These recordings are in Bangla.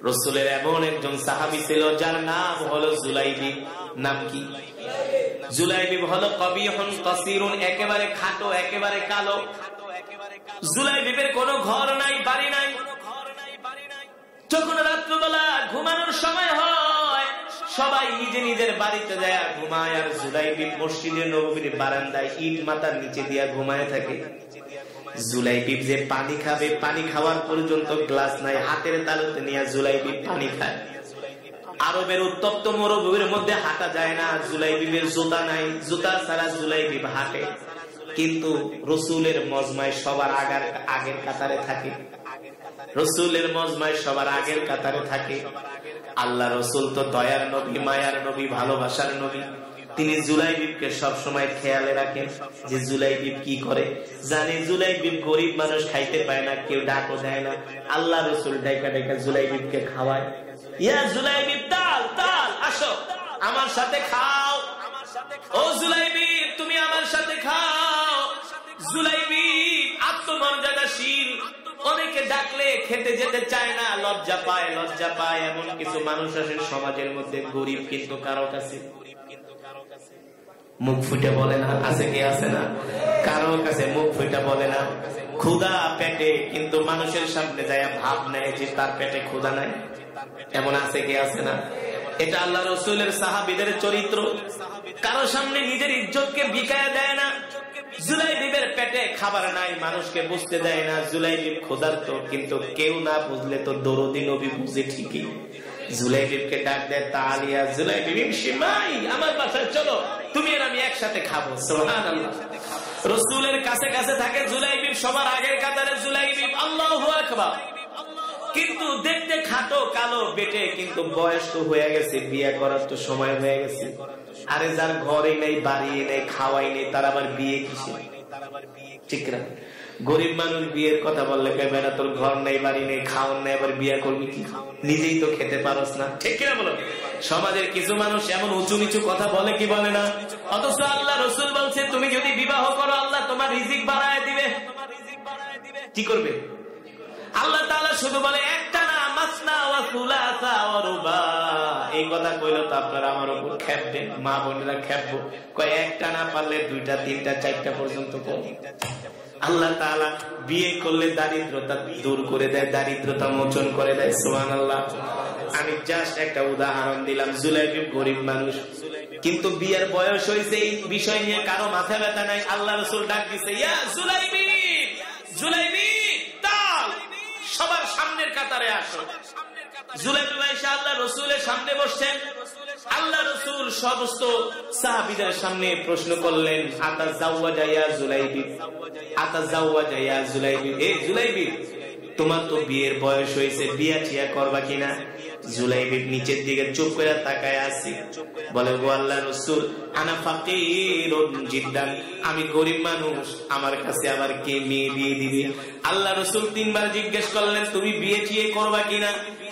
রাসূলের এমন একজন সাহাবী ছিল যার নাম হলো জুলাইবিব। নাম কি? জুলাইবিব হলো কবিহুন কাসিরুন, একেবারে খাটো, একেবারে কালো। জুলাইবিবের কোনো ঘর নাই, বাড়ি নাই। যখন রাত্রিবেলা ঘুমানোর সময় হয়, সবাই নিজে নিজের বাড়িতে যায় ঘুমায়, আর জুলাইবিব মসজিদে নববীর বারান্দায় ইট মাথার নিচে দিয়া ঘুমায় থাকে। জুলাইবিব যে পানি খাবে, পানি খাওয়ার পর্যন্ত গ্লাস নাই, হাতের তালুতে নিয়ে জুলাইবিব পানি খায়। আরবের উত্তপ্ত মরুভূমির মধ্যে হাঁটা যায় না, জুলাইবিবের জুতা নাই, জুতা ছাড়া জুলাইবিব হাঁটে। কিন্তু রসুলের মজমায় সবার আগের কাতারে থাকে। রসুলের মজমায় সবার আগের কাতারে থাকে। আল্লাহ রসুল তো দয়ার নবী, মায়ার নবী, ভালোবাসার নবী। তিনি জুলাইবিবকে সবসময় খেয়ালে রাখেন যে জুলাইবিব কি করে। জানে জুলাইবিব গরিব মানুষ, খাইতে পায় না, কেউ ডাকও দেয় না। আল্লাহ রসুল ডাইকা ডাইকা জুলাইবিবকে খাওয়ায়। ইয়া জুলাইবিব, তাল তাল, আসো আমার সাথে খাও। ও জুলাইবিব, তুমি আমার সাথে খাও। জুলাইবিব আত্মমর্যাদাশীল, অনেকে ডাকলে খেতে যেতে চায় না, লজ্জা পায়, লজ্জা পায়। এমন কিছু মানুষ আছে সমাজের মধ্যে, গরিব কিন্তু কারো কাছে মুখ ফুটে বলে না। আছে কি? আছে না? কারো কাছে মুখ ফুটে বলে না। ক্ষুধা পেটে, কিন্তু মানুষের সামনে যায় ভাব নেয় যে তার পেটে ক্ষুধা নাই। এমন আছে কি? আছে না? এটা আল্লাহ রসুলের সাহাবীদের চরিত্র। কারো সামনে নিজের ইজ্জতকে বিকায়া দেয় না। জুলাইবিবের পেটে খাবার নাই, মানুষকে বুঝতে দেয় না জুলাইবিব ক্ষুধার্ত, কিন্তু কেউ না বুঝলে তো দরদি নবী বুঝে ঠিকই। জুলাইবিবকে ডাক দেয়, তালিয়া জুলাইবিব শিমাই, আমার বাসায় চলো, তুমি আর আমি একসাথে খাবো। সুবহানাল্লাহ। রসুলের কাছে কাছে থাকে জুলাইবিব, সবার আগের কাতারে জুলাইবিব। আল্লাহু আকবার। কিন্তু দেখতে খাটো, কালো, বেটে, কিন্তু বয়স তো হয়ে গেছে, বিয়ে করার তো সময় হয়ে গেছে। আরে যার ঘরে নেই, বাড়ি নেই, খাওয়াই নেই, তার আবার বিয়ে কিসে? ঠিক না? গরিব মানুষ বিয়ের কথা বললে কেবে না, তোর ঘর নেই, বাড়ি নেই, খাওয়ান নেই, আবার বিয়ে করবি কি? নিজেই তো খেতে পারস না। ঠিক কিনা বলো? সমাজের কিছু মানুষ এমন উঁচু নিচু কথা বলে কি বলে না? অথচ আল্লাহ রসুল বলছে তুমি যদি বিবাহ করো, আল্লাহ তোমার রিজিক বাড়ায় দিবে। কি করবে? আল্লাহ তাআলা শুধু বলে একটা না, মাসনা ওয়া সুলাসা ওয়া রুবা। এই কথা কইলো তো আপনারা আমার উপর খেপবেন, মা বোনেরা খেপবো। কয় একটা না পারলে দুইটা, তিনটা, চারটা পর্যন্ত করো। আল্লাহ তাআলা বিয়ে করলে দারিদ্রতা দূর করে দেয়, দারিদ্রতা মোচন করে দেয়। সুবহানাল্লাহ। আমি জাস্ট একটা উদাহরণ দিলাম। জুলাইবিব গরিব মানুষ, কিন্তু বিয়ের বয়স হয়েছে, এই বিষয় নিয়ে কারো মাথা ব্যথা নাই। আল্লাহ রাসূল ডাক দিছে, ইয়া জুলাইবিব, জুলাইবিব তাল, সবার সামনের কাতারে আসো। জুলাইবিব আয়েশা আল্লাহ রাসূলের সামনে বসছেন। আল্লাহ রাসূল সমস্ত সাহাবীদের সামনে প্রশ্ন করলেন, আতাজাওয়াজা ইয়া জুলাইবিব, আতাজাওয়াজা ইয়া জুলাইবিব। এ জুলাইবিব, তোমার তো বিয়ের বয়স হয়েছে, বিয়ে ঠিয়া করবা কিনা? জুলাইবিব নিচের দিকে চুপ করে তাকায় আছে। বলে, গো আল্লাহ রাসূল, আনা ফাকিরুন জিদ্দান, আমি গরিব মানুষ, আমার কাছে আবার কে মেয়ে বিয়ে দিবে? আল্লাহ রাসূল তিনবার জিজ্ঞেস করলেন, তুমি বিয়ে ঠিয়ে করবা কিনা?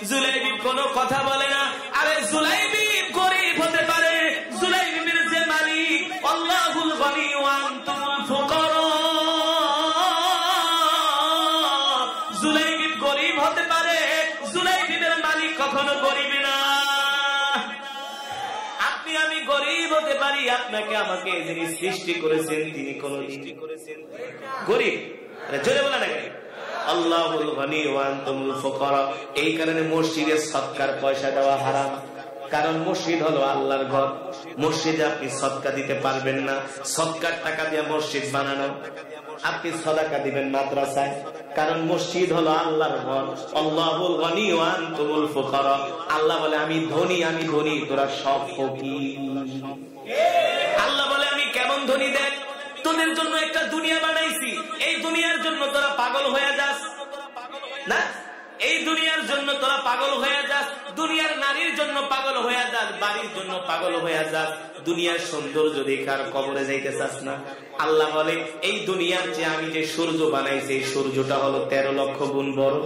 জুলাইবিব কোনো কথা বলে না। আরে জুলাইবিব গরিব হতে পারে, জুলাইবিবের যে মালিক আল্লাহুল গনি ওয়া আনতুমুল ফুকারা। জুলাইবিব গরিব হতে পারে, জুলাইবিবের মালিক কখনো গরিব না। আপনি আমি গরিব হতে পারি, আপনাকে আমাকে যিনি সৃষ্টি করেছেন তিনি কোন গরিব? জোরে বলা নাকি? আল্লাহুল গনি ওয়া আনতুমুল ফুকারা। এই কারণে মসজিদে সদকার পয়সা দেওয়া হারাম। কারণ মসজিদ হলো আল্লাহর ঘর, মসজিদে আপনি সদকা দিতে পারবেন না। সদকার টাকা দিয়ে মসজিদ বানানো, আপনি সাদাকা দিবেন মাদ্রাসায়, কারণ মসজিদ হলো আল্লাহর ঘর। আল্লাহুল গনি ওয়া আনতুমুল ফুকারা। আল্লাহ বলে আমি ধনী, আমি ধনী, তোরা সব ফকির। আল্লাহ বলে আমি কেমন ধনী দেখ, তোদের জন্য একটা দুনিয়া বানাইছি, এই দুনিয়ার জন্য তোরা পাগল হয়ে যাস না? এই দুনিয়ার জন্য তোরা পাগল হয়ে যাস, দুনিয়ার নারীর জন্য পাগল হয়ে যাস, বাড়ির জন্য পাগল হয়ে যাস, দুনিয়ার সৌন্দর্য দেখার কবরে যাইতে চাস না। আল্লাহ বলে এই দুনিয়ার যে আমি যে সূর্য বানাইছি, এই সূর্যটা হলো 13 লক্ষ গুণ বড়।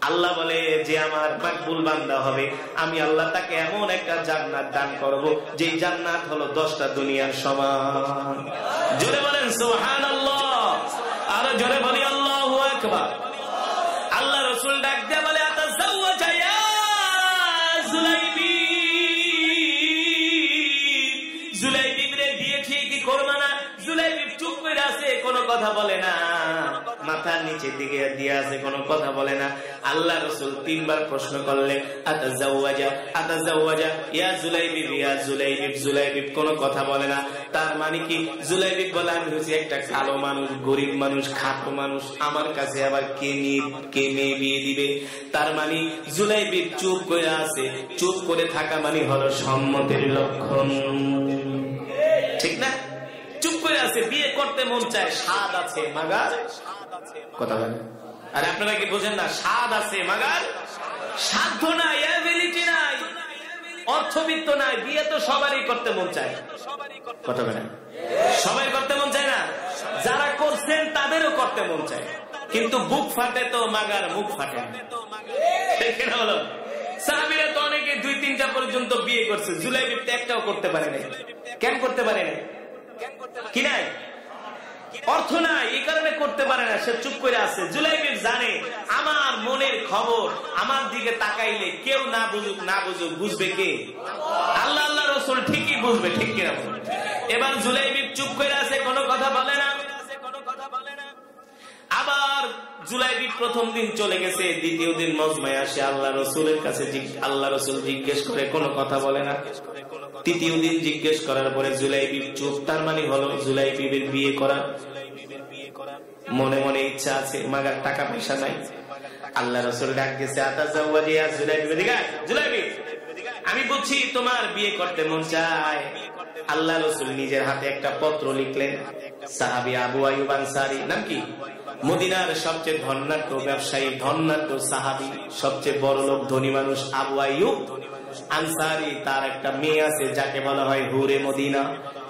আল্লাহ বলে যে আমার মাকবুল বান্দা হবে, আমি আল্লাহ তাকে এমন একটা জান্নাত দান করব, যে জান্নাত হলো 10টা দুনিয়ার সমান। জোরে বলেন সুবহানাল্লাহ, আর জোরে বলি আল্লাহু আকবার। আল্লাহ রাসূল ডাক দিয়ে বলে আতাযাওয়াজা ইয়া জুলাইবিব, জুলাইবিব রে বিয়ে ঠিকই করবা না? জুলাইবিব চুপ করে আছে, কোনো কথা বলে না, মাথার নিচের দিকে দিয়ে আছে, কোনো কথা বলে না। আল্লাহ রাসূল তিনবার প্রশ্ন করলেন আতাযাওয়াজা আতাযাওয়াজা ইয়া জুলাইবিব ইয়া জুলাইবিব, জুলাইবিব কোনো কথা বলে না। তার মানে কি? জুলাইবিব বলে আমি হচ্ছি একটা কালো মানুষ, গরিব মানুষ, খাটো মানুষ, আমার কাছে আবার কে মেয়ে বিয়ে দিবে? তার মানে জুলাইবিব চুপ করে আছে। চুপ করে থাকা মানে হলো সম্মতির লক্ষণ, ঠিক না? চুপ করে আছে, বিয়ে করতে মন চায়, স্বাদ আছে মাগার কথা বলে। আর আপনারা কি বোঝেন না? স্বাদ আছে মাগার সাধ্য নাই, অ্যাবিলিটি নাই, অর্থবিত্ত নাই। বিয়ে তো সবারই করতে মন চায়, কথা বলে। সবাই করতে মন চায় না? যারা করছেন তাদেরও করতে মন চায়, কিন্তু বুক ফাটে তো মাগার মুখ ফাটে না। হলো সাহাবীরা তো অনেকে 2-3টা পর্যন্ত বিয়ে করছে, জুলাইবিব তো একটাও করতে পারে না। কেন করতে পারে না? কি নাই? অর্থ নাই, এই কারণে করতে পারে না, সে চুপ করে আছে। জুলাইবিব জানে আমার মনের খবর, আমার দিকে তাকাইলে কেউ না বুঝুক না বুঝুক, বুঝবে কে? আল্লাহ, আল্লাহ রাসূল ঠিকই বুঝবে, ঠিক কিনা? এবার জুলাইবিব চুপ করে আছে, কোনো কথা বলে না। আবার জুলাইবিব প্রথম দিন চলে গেছে, দ্বিতীয় দিন মজমায় আসে, আল্লাহ রাসূলের কাছে আল্লাহ রাসূল জিজ্ঞেস করে, কোনো কথা বলে না। তৃতীয় দিন জিজ্ঞেস করার পরে জুলাইবিব চুপ। তার মানে হলো জুলাইবিবের বিয়ে করা, মনে মনে ইচ্ছা আছে, মাগার টাকা পয়সা নাই। আল্লাহ রাসূল ডাক গেছে আতাযাওয়াজা ইয়া জুলাইবিব, জুলাইবিব আমি বুঝছি তোমার বিয়ে করতে মন চায়। আল্লাহ রাসূল নিজের হাতে একটা পত্র লিখলেন। সাহাবী আবু আইয়ুব আনসারী, নাম কি? মদিনার সবচেয়ে ধনাঢ্য ব্যবসায়ী, ধনাঢ্য সাহাবী, সবচেয়ে বড় লোক, ধনী মানুষ আবু আইয়ুব আনসারী। তার একটা মেয়ে আছে যাকে বলা হয় হুরে মদিনা,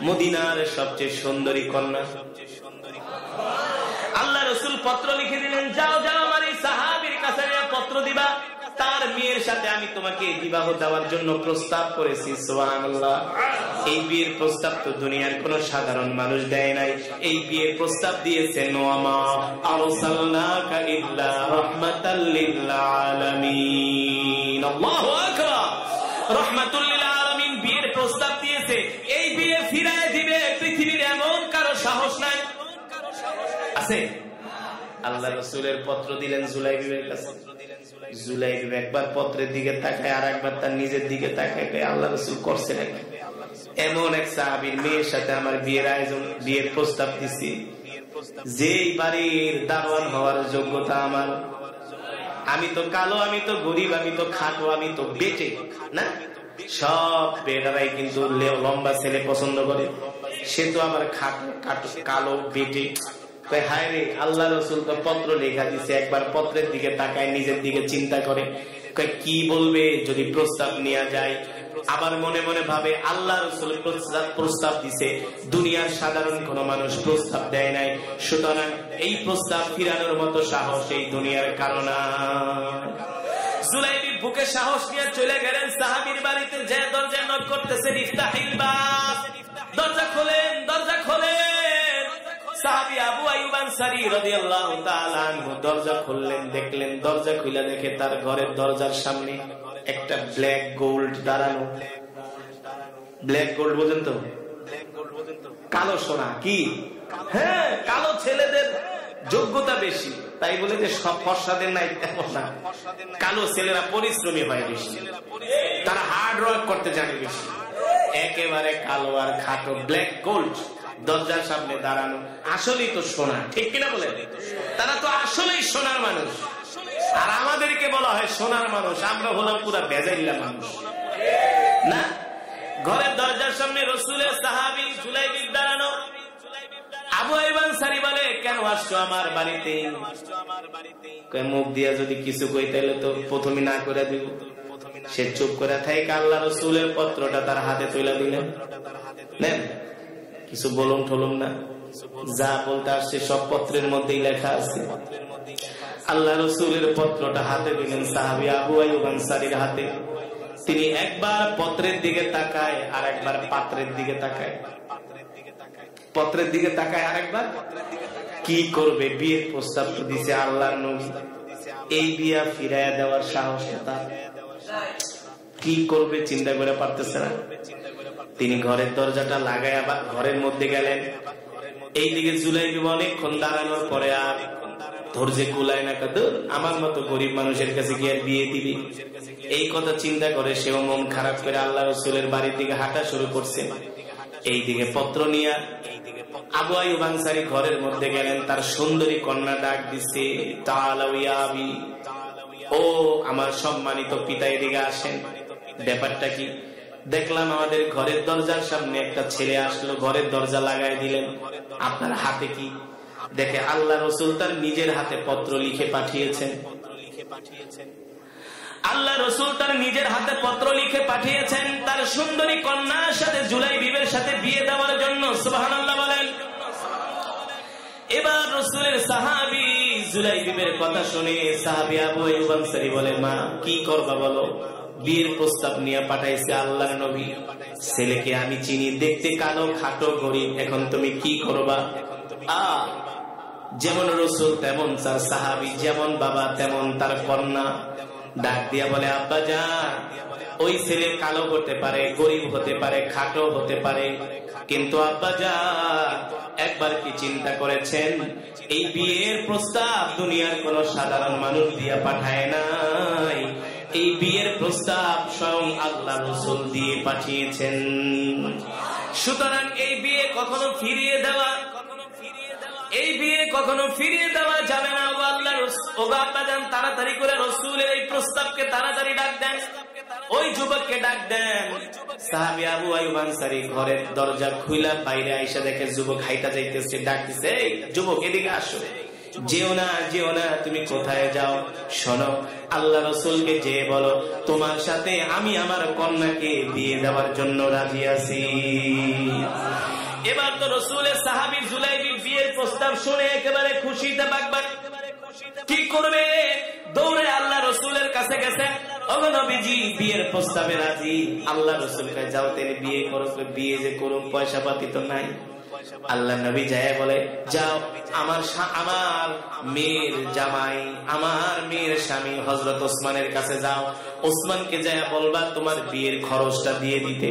মদিনার সবচেয়ে সুন্দরী কন্যা। আল্লাহ রাসূল পত্র লিখে দিলেন, যাও যাও আমার এই সাহাবীর কাছে পত্র দিবা, তার মেয়ের সাথে আমি তোমাকে বিবাহ দেওয়ার জন্য প্রস্তাব করেছি। সুবহানাল্লাহ। এই বিয়ের প্রস্তাব তো দুনিয়ার কোন সাধারণ মানুষ দেয় নাই, এই বিয়ের প্রস্তাব দিয়েছেন ওয়ামা আরসালনাকা ইল্লা রাহমাতাল লিল আলামিন। আল্লাহু আকবার। রাহমাতুল লিল আলামিন বিয়ের প্রস্তাব দিয়েছে। এই বিয়ে ফিরায় দিবে পৃথিবীর এমন কারো সাহস নাই, আছে? আল্লাহ রাসূলের পত্র দিলেন জুলাইবিবের কাছে। জুলাইবিব একবার পত্রের দিকে তাকায়, আর একবার তার নিজের দিকে তাকায়, আল্লাহ রাসূল করছে নাকি? এমন এক সাহাবীর মেয়ের সাথে আমার বিয়ের আয়োজন, বিয়ের প্রস্তাব দিছি, যেই বাড়ির দারোয়ান হওয়ার যোগ্যতা আমার। আমি তো কালো, আমি তো গরিব, আমি তো খাটো, আমি তো বেটে না। সব বেটারাই কিন্তু লম্বা ছেলে পছন্দ করে, সে তো আবার খাটো খাটো কালো বেটে। হায় রে, আল্লাহ রাসূল তো পত্র লেখা দিছে। একবার পত্রের দিকে তাকায়, নিজের দিকে চিন্তা করে, কি বলবে যদি প্রস্তাব নেওয়া যায়। আবার মনে মনে ভাবে আল্লাহ রাসূল প্রস্তাব দিছে, দুনিয়ার সাধারণ কোন মানুষ প্রস্তাব দেয় নাই, সুতরাং এই প্রস্তাব ফিরানোর মতো সাহস এই দুনিয়ার কারণ। জুলাইবিব বুকে সাহস নিয়ে চলে গেলেন সাহাবীর বাড়িতে, যে দরজায় নক করতেছেন, ইফতাহিল বাব, দরজা খোলেন, দরজা খোলেন। সাহাবী আবু আইয়ুব আনসারী রাদিয়াল্লাহু তাআলা আনহু দরজা খুললেন, দেখলেন, দরজা খুলে দেখে তার ঘরের দরজার সামনে একটা ব্ল্যাক গোল্ড দাঁড়ানো। ব্ল্যাক গোল্ড বোঝেন তো? কালো সোনা। কি? হ্যাঁ, কালো ছেলেদের যোগ্যতা বেশি, তাই বলে যে সব ফর্সাদের নাই তেমন না। কালো ছেলেরা পরিশ্রমী হয় বেশি, তারা হার্ড ওয়ার্ক করতে জানে বেশি। একেবারে কালো আর খাটো, ব্ল্যাক গোল্ড দরজার সামনে দাঁড়ানো। আসলেই তো সোনা, ঠিক কিনা বলে? তারা তো আসলেই সোনার মানুষ। আর আমাদেরকে বলা হয় সোনার মানুষ, আমরা হলাম পুরা বেজাইল্লা মানুষ না। ঘরের দরজার সামনে রাসূলের সাহাবী জুলাইবিব দাঁড়ানো। আবু আইয়ুব আনসারী বলে, কেন আসছো আমার বাড়িতে? মুখ দিয়া যদি কিছু কই তাহলে তো প্রথমে না করে দিব। সে চুপ করে থাকে। আল্লাহ রাসূলের পত্রটা তার হাতে তুলে দিলেন, নেন, কিছু বলুন ঠলুন না, যা বলতে আসছে সব পত্রের মধ্যেই লেখা আছে। আল্লাহ রাসূলের পত্রটা হাতে দিলেন সাহাবী আবু আইয়ুব আনসারীর হাতে। তিনি একবার পত্রের দিকে তাকায়, আর একবার পাত্রের দিকে তাকায়। পত্রের দিকে তাকায় আর একবার। কি করবে? বিয়ের প্রস্তাব তো দিছে আল্লাহর নবী, এই বিয়া ফিরাইয়া দেওয়ার সাহস তার কি করবে চিন্তা করে পারতেছে না। তিনি ঘরের দরজাটা লাগায় আবার ঘরের মধ্যে গেলেন। এইদিকে জুলাইবি অনেকক্ষণ দাঁড়ানোর পরে আর ধৈর্যে কুলায় না, আমার মতো গরিব মানুষের কাছে গিয়ে বিয়ে দিবি, এই কথা চিন্তা করে সেও মন খারাপ করে আল্লাহ রাসূলের বাড়ির দিকে হাঁটা শুরু করছে। এইদিকে পত্র নিয়ে আবু আইয়ুব আনসারী ঘরের মধ্যে গেলেন। তার সুন্দরী কন্যা ডাক দিচ্ছে, তাআলাউ ইয়া আবি, ও আমার সম্মানিত পিতা এদিকে আসেন। ব্যাপারটা কি? দেখলাম আমাদের ঘরের দরজার সামনে একটা ছেলে আসলো, ঘরের দরজা লাগাই দিলেন, আপনার হাতে কি? দেখে আল্লাহ রাসূল তার নিজের হাতে পত্র লিখে পাঠিয়েছেন। আল্লাহ রাসূল তার নিজের হাতে পত্র লিখে পাঠিয়েছেন তার সুন্দরী কন্যার সাথে জুলাইবিবের সাথে বিয়ে দেওয়ার জন্য। সুবহানাল্লাহ বলেন। এবার রাসূলের সাহাবী জুলাইবিবের কথা শুনে সাহাবী আবু আইয়ুব আনসারী বলে, মা কি করবা বলো? বিয়ের প্রস্তাব নিয়ে পাঠাইছে আল্লাহর নবী, ছেলেকে আমি চিনি, দেখতে কালো খাটো গরিব, এখন তুমি কি করবা? যেমন রাসূল তেমন তার সাহাবী, যেমন বাবা তেমন তার কন্যা। ডাক দিয়া বলে, আব্বা জান, ওই ছেলে কালো হতে পারে, গরিব হতে পারে, খাটো হতে পারে, কিন্তু আব্বা জান একবার কি চিন্তা করেছেন এই বিয়ের প্রস্তাব দুনিয়ার কোন সাধারণ মানুষ দিয়া পাঠায় নাই, এই বিয়ের প্রস্তাব স্বয়ং আল্লাহ রাসূল দিয়ে পাঠিয়েছেন। সুতরাং এই বিয়ে কখনো ফিরিয়ে দেওয়া যাবে না। তাড়াতাড়ি করে রাসূলের এই প্রস্তাবকে তাড়াতাড়ি ডাক দেন, ওই যুবককে ডাক দেন। সাহাবী আবু আইয়ুব আনসারী ঘরের দরজা খুইলা বাইরে আইসা দেখে যুবক হাইটা যাইতেছে, ডাকতেছে, এই যুবক এদিকে আসো। যেও না, যেও না, তুমি কোথায় যাও? শোনো, আল্লাহ রাসূলকে যে বলো তোমার সাথে আমি আমার কন্যাকে বিয়ে দেওয়ার জন্য রাজি আছি। এবার তো রাসূলের সাহাবী জুলাইবি বিয়ের প্রস্তাব শুনে একেবারে খুশিতে বাগবাগ। কি করবে? দৌড়ে আল্লাহ রাসূলের কাছে গেছে, ওগো নবীজি বিয়ের প্রস্তাবে রাজি। আল্লাহ রাসূল কয়, যাও তিনি বিয়ে করো। বিয়ে যে করো, পয়সা পাতি তো নাই। আল্লাহ নবী যায় বলে, যাও আমার মেয়ের জামাই, আমার মেয়ের স্বামী হযরত ওসমানের কাছে যাও, ওসমানকে যায় বলবা তোমার বিয়ের খরচটা দিয়ে দিতে।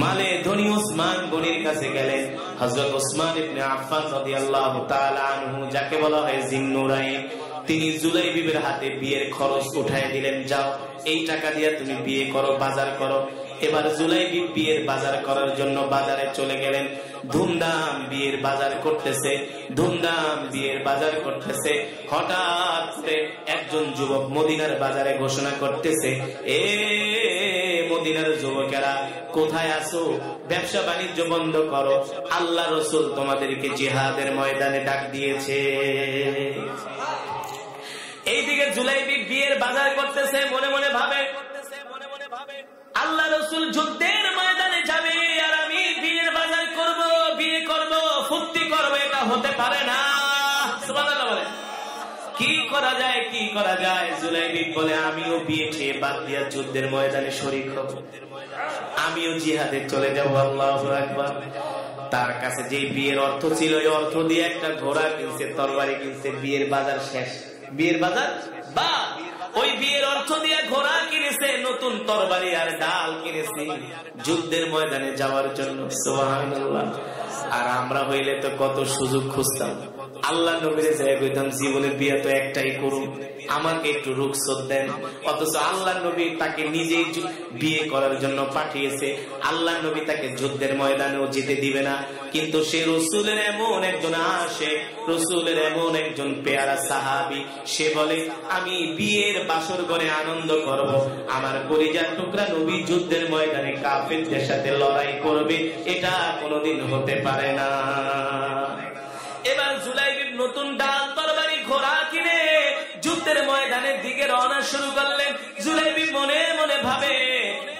মালে ধনী ওসমান গনির কাছে গেলেন। হযরত ওসমান ইবনে আফফান রাদিয়াল্লাহু তাআলা আনহু, যাকে বলা হয় জিন্নুরাইন, তিনি জুলাইবিবের হাতে বিয়ের খরচ উঠায় দিলেন, যাও এই টাকা দিয়ে তুমি বিয়ে করো, বাজার করো। এবার জুলাইবি বিয়ের বাজার করার জন্য বাজারে চলে গেলেন। ধুমধাম বিয়ের বাজার করতেছে, ধুমধাম বিয়ের বাজার করতেছে। হঠাৎ করে একজন যুবক মদিনার বাজারে ঘোষণা করতেছে, এ মদিনার যুবকেরা কোথায় আছো? ব্যবসা বাণিজ্য বন্ধ করো, আল্লাহ রাসূল তোমাদেরকে জিহাদের ময়দানে ডাক দিয়েছে। এইদিকে জুলাইবি বিয়ের বাজার করতেছে, মনে মনে ভাবে, আল্লাহ রাসূল যুদ্ধের ময়দানে যাবে আর আমি বিয়ের বাজার করব, বিয়ে করব, ফুর্তি করব, এটা হতে পারে না। সুবহানাল্লাহ বলে, কি করা যায়, কি করা যায়? জুলাইবি বলে, আমিও বিয়ে খেয়ে বাদ দিয়া যুদ্ধের ময়দানে শরীক হব, আমিও জিহাদে চলে যাব। আল্লাহু আকবার। তার কাছে যে বিয়ের অর্থ ছিল, ওই অর্থ দিয়ে একটা ঘোড়া কিনছে, তরবারি কিনছে। বিয়ের বাজার শেষ, বিয়ের বাজার বা ওই বিয়ের অর্থ দিয়ে ঘোড়া কিনেছে, নতুন তরবারি আর ডাল কিনেছে যুদ্ধের ময়দানে যাওয়ার জন্য। সুবহানাল্লাহ। আর আমরা হইলে তো কত সুযোগ খুঁজতাম। আল্লাহ নবীর যাই কইতাম, জীবনের বিয়ে তো একটাই করুন, আমাকে একটু রুখসত দেন। অথচ আল্লাহ নবী তাকে নিজেই বিয়ে করার জন্য পাঠিয়েছে। আল্লাহ নবী তাকে যুদ্ধের ময়দানেও যেতে দিবে না, কিন্তু সে রাসূলের এমন একজন আশিক, রাসূলের এমন একজন পেয়ারা সাহাবী, সে বলে আমি বিয়ের বাসর ঘরে আনন্দ করব, আমার কলিজার টুকরা নবী যুদ্ধের ময়দানে কাফেরদের সাথে লড়াই করবে, এটা কোনোদিন হতে পারে না। এবার জুলাইবি নতুন ডাল তরবারি ঘোড়া কিনে যুদ্ধের ময়দানের দিকে রওনা শুরু করলেন। জুলাইবি মনে মনে ভাবে,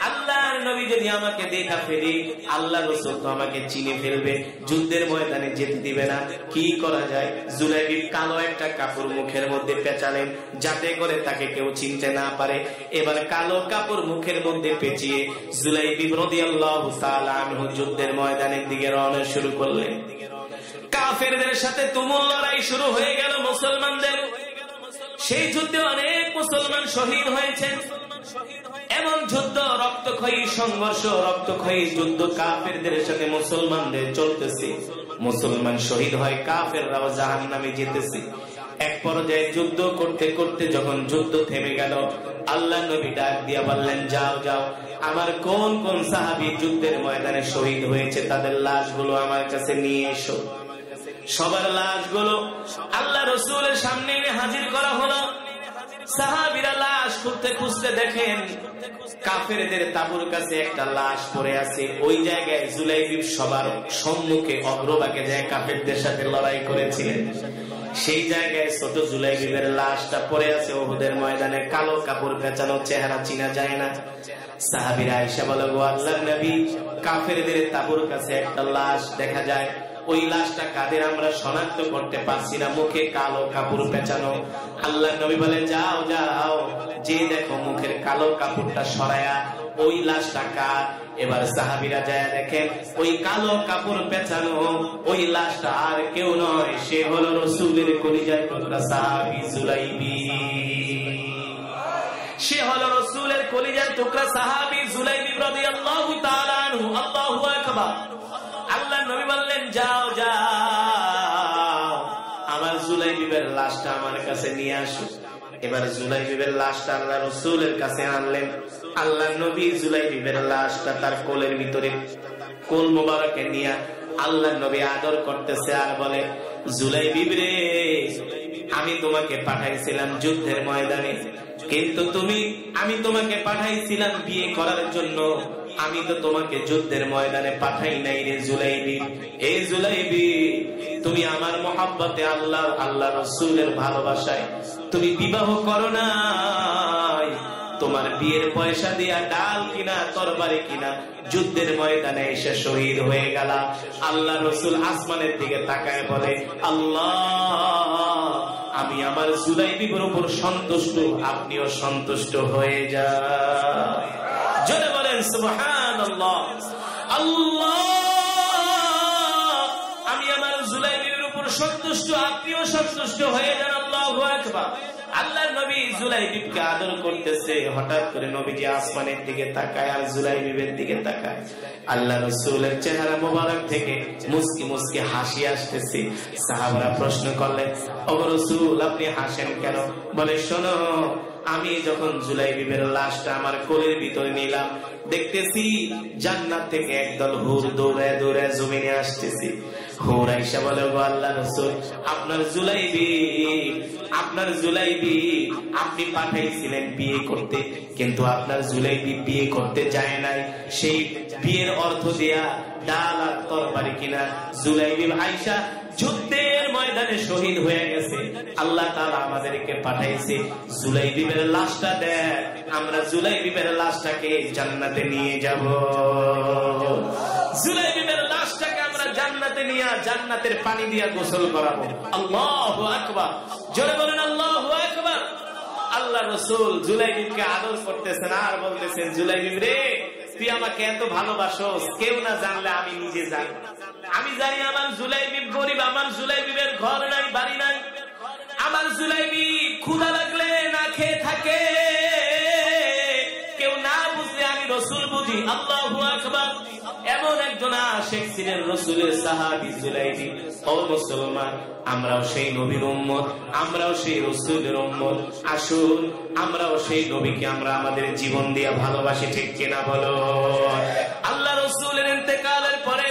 আল্লাহর নবী যদি আমাকে দেখা ফেলে, আল্লাহ রাসূল তো আমাকে চিনে ফেলবে, যুদ্ধের ময়দানে যেতে দিবে না। কি করা যায়? জুলাইবি কালো একটা কাপড় মুখের মধ্যে পেঁচালেন, যাতে করে তাকে কেউ চিনতে না পারে। এবার কালো কাপড় মুখের মধ্যে পেঁচিয়ে জুলাইবি রাদিয়াল্লাহু তাআলা আনহু যুদ্ধের ময়দানের দিকে রওনা শুরু করলেন। কাফেরদের সাথে তুমুল লড়াই শুরু হয়ে গেল মুসলমানদের। সেই যুদ্ধে অনেক মুসলমান শহীদ হয়েছেন। এমন যুদ্ধ, রক্তক্ষয়ী সংঘর্ষ, রক্তক্ষয়ী যুদ্ধ কাফেরদের সাথে মুসলমানদের চলতেছে। মুসলমান শহীদ হয়, কাফেররাও জাহান্নামে যেতেছে। এক পর্যায়ে যুদ্ধ করতে করতে যখন যুদ্ধ থেমে গেল, আল্লাহ নবী ডাক দিয়া বললেন, যাও যাও, আমার কোন কোন সাহাবী যুদ্ধের ময়দানে শহীদ হয়েছে তাদের লাশগুলো আমার কাছে নিয়ে এসো। সবার লাশগুলো আল্লাহ রাসূলের সামনে এনে হাজির করা হলো। সাহাবীরা লাশ খুঁজতে খুঁজতে দেখেন কাফেরদের তাঁবুর কাছে একটা লাশ পড়ে আছে। ওই জায়গায় জুলাইবি সবার সম্মুখে অগ্রভাগে যায় কাফেরদের সাথে লড়াই করেছিলেন। সেই জায়গায় ছোট জুলাইবিবের লাশটা পড়ে আছে উহুদের ময়দানে, কালো কাপড় পেঁচানো, চেহারা চিনা যায় না। সাহাবীরা আয়েশা বলে, গো আল্লাহর নবী, কাফেরদের তাঁবুর কাছে একটা লাশ দেখা যায়, ওই লাশটা কাদের আমরা শনাক্ত করতে পারছি না, মুখে কালো কাপড় পেঁচানো। আল্লাহ নবী বলে, যাও যাও, যে দেখো মুখের কালো কাপড়টা সরায়া ওই লাশটা কার। এবার সাহাবীরা যায় দেখেন ওই কালো কাপড় পেঁচানো ওই লাশটা আর কেউ নয়, সে হলো রাসূলের কলিজার টুকরা সাহাবী জুলাইবি। সে হলো রাসূলের কলিজার টুকরা সাহাবী জুলাইবি রাদিয়াল্লাহু তাআলা আনহু। আল্লাহু আকবার। আল্লাহ নবী বললেন, যাও যাও, আমার জুলাইবিবের লাশটা আমার কাছে নিয়ে আসো। এবার জুলাইবিবের লাশটা আল্লাহ রাসূলের কাছে আনলেন। আল্লাহ নবী জুলাইবিবের লাশটা তার কোলের ভিতরে, কোল মোবারকে নিয়ে আল্লাহ নবী আদর করতেছে আর বলে, জুলাইবিব রে, আমি তোমাকে পাঠাইছিলাম যুদ্ধের ময়দানে, কিন্তু আমি তোমাকে পাঠাইছিলাম বিয়ে করার জন্য। আমি তো তোমাকে যুদ্ধের ময়দানে পাঠাই নাই রে জুলাইবি। এই জুলাইবি, তুমি আমার মহব্বতে আল্লাহ রাসূলের ভালোবাসায় তুমি বিবাহ করো নাই। তোমার বিয়ের পয়সা দিয়া ডাল কিনা, তরবারি কিনা, যুদ্ধের ময়দানে এসে শহীদ হয়ে গেল। আল্লাহ রাসূল আসমানের দিকে তাকায় বলে, আল্লাহ, আমি আমার জুলাইবির উপর সন্তুষ্ট, আপনিও সন্তুষ্ট হয়ে যান। জোরে বলেন সুবহানাল্লাহ। আল্লাহ, আমি আমার জুলাইবির উপর সন্তুষ্ট, আপনিও সন্তুষ্ট হয়ে যান। আল্লাহু আকবার। আল্লাহর নবী জুলাইবিবকে আদর করতেছে, হঠাৎ করে নবীজি আসমানের দিকে তাকায় আর জুলাইবিবের দিকে তাকায়। আল্লাহ রাসূলের চেহারা মোবারক থেকে মুস্কি মুস্কি হাসি আসতেছে। সাহাবারা প্রশ্ন করলেন, ওগো রাসূল, আপনি হাসেন কেন? বলে, শোনো, আমি যখন জুলাইবিবের লাশটা আমার কোলের ভিতরে নিলাম, দেখতেছি জান্নাত থেকে একদল হুর দৌড়ে দৌড়ে জমিনে আসতেছি। হুর আয়েশা বলে, গো আল্লাহর রাসূল, আপনার জুলাইবি আপনি পাঠাইছিলেন বিয়ে করতে, কিন্তু আপনার জুলাইবি বিয়ে করতে যায় নাই। সেই বিয়ের অর্থ দেয়া ডাল আর তরবারি কিনা জুলাইবি আয়েশা যুদ্ধের ময়দানে শহীদ হয়ে গেছে। আল্লাহ তাআলা আমাদেরকে পাঠাইছে, জুলাইবিবের লাশটা দেখ, আমরা জুলাইবিবের লাশটাকে জান্নাতে নিয়ে যাব। জুলাইবিবের লাশটাকে আমরা জান্নাতে নিয়ে জান্নাতের পানি দিয়া গোসল করাবো। আল্লাহু আকবার। জোরে বলেন আল্লাহু আকবার। আল্লাহ রাসূল জুলাইবিবকে আদর করতেছেন আর বলতেছেন, জুলাইবিব রে, তুই আমাকে এত ভালোবাসোস, কেউ না জানলে আমি নিজে জানি। আমি জানি আমার জুলাইবিব গরিব, আমার জুলাইবিবের ঘর নাই, বাড়ি নাই, আমার জুলাইবিব ক্ষুধা লাগলে না খেয়ে থাকে, কেউ না বুঝলে আমি রাসূল বুঝি। আল্লাহু আকবার। এমন একজন আশিক ছিলেন রাসূলের সাহাবী জুলাইবি। ও মুসলমান, আমরাও সেই নবীর উম্মত, আমরাও সেই রাসূলের উম্মত। আসুন আমরাও সেই নবীকে আমরা আমাদের জীবন দিয়ে ভালোবাসি, ঠিক কিনা বলো? আল্লাহ রাসূলের ইন্তেকালের পরে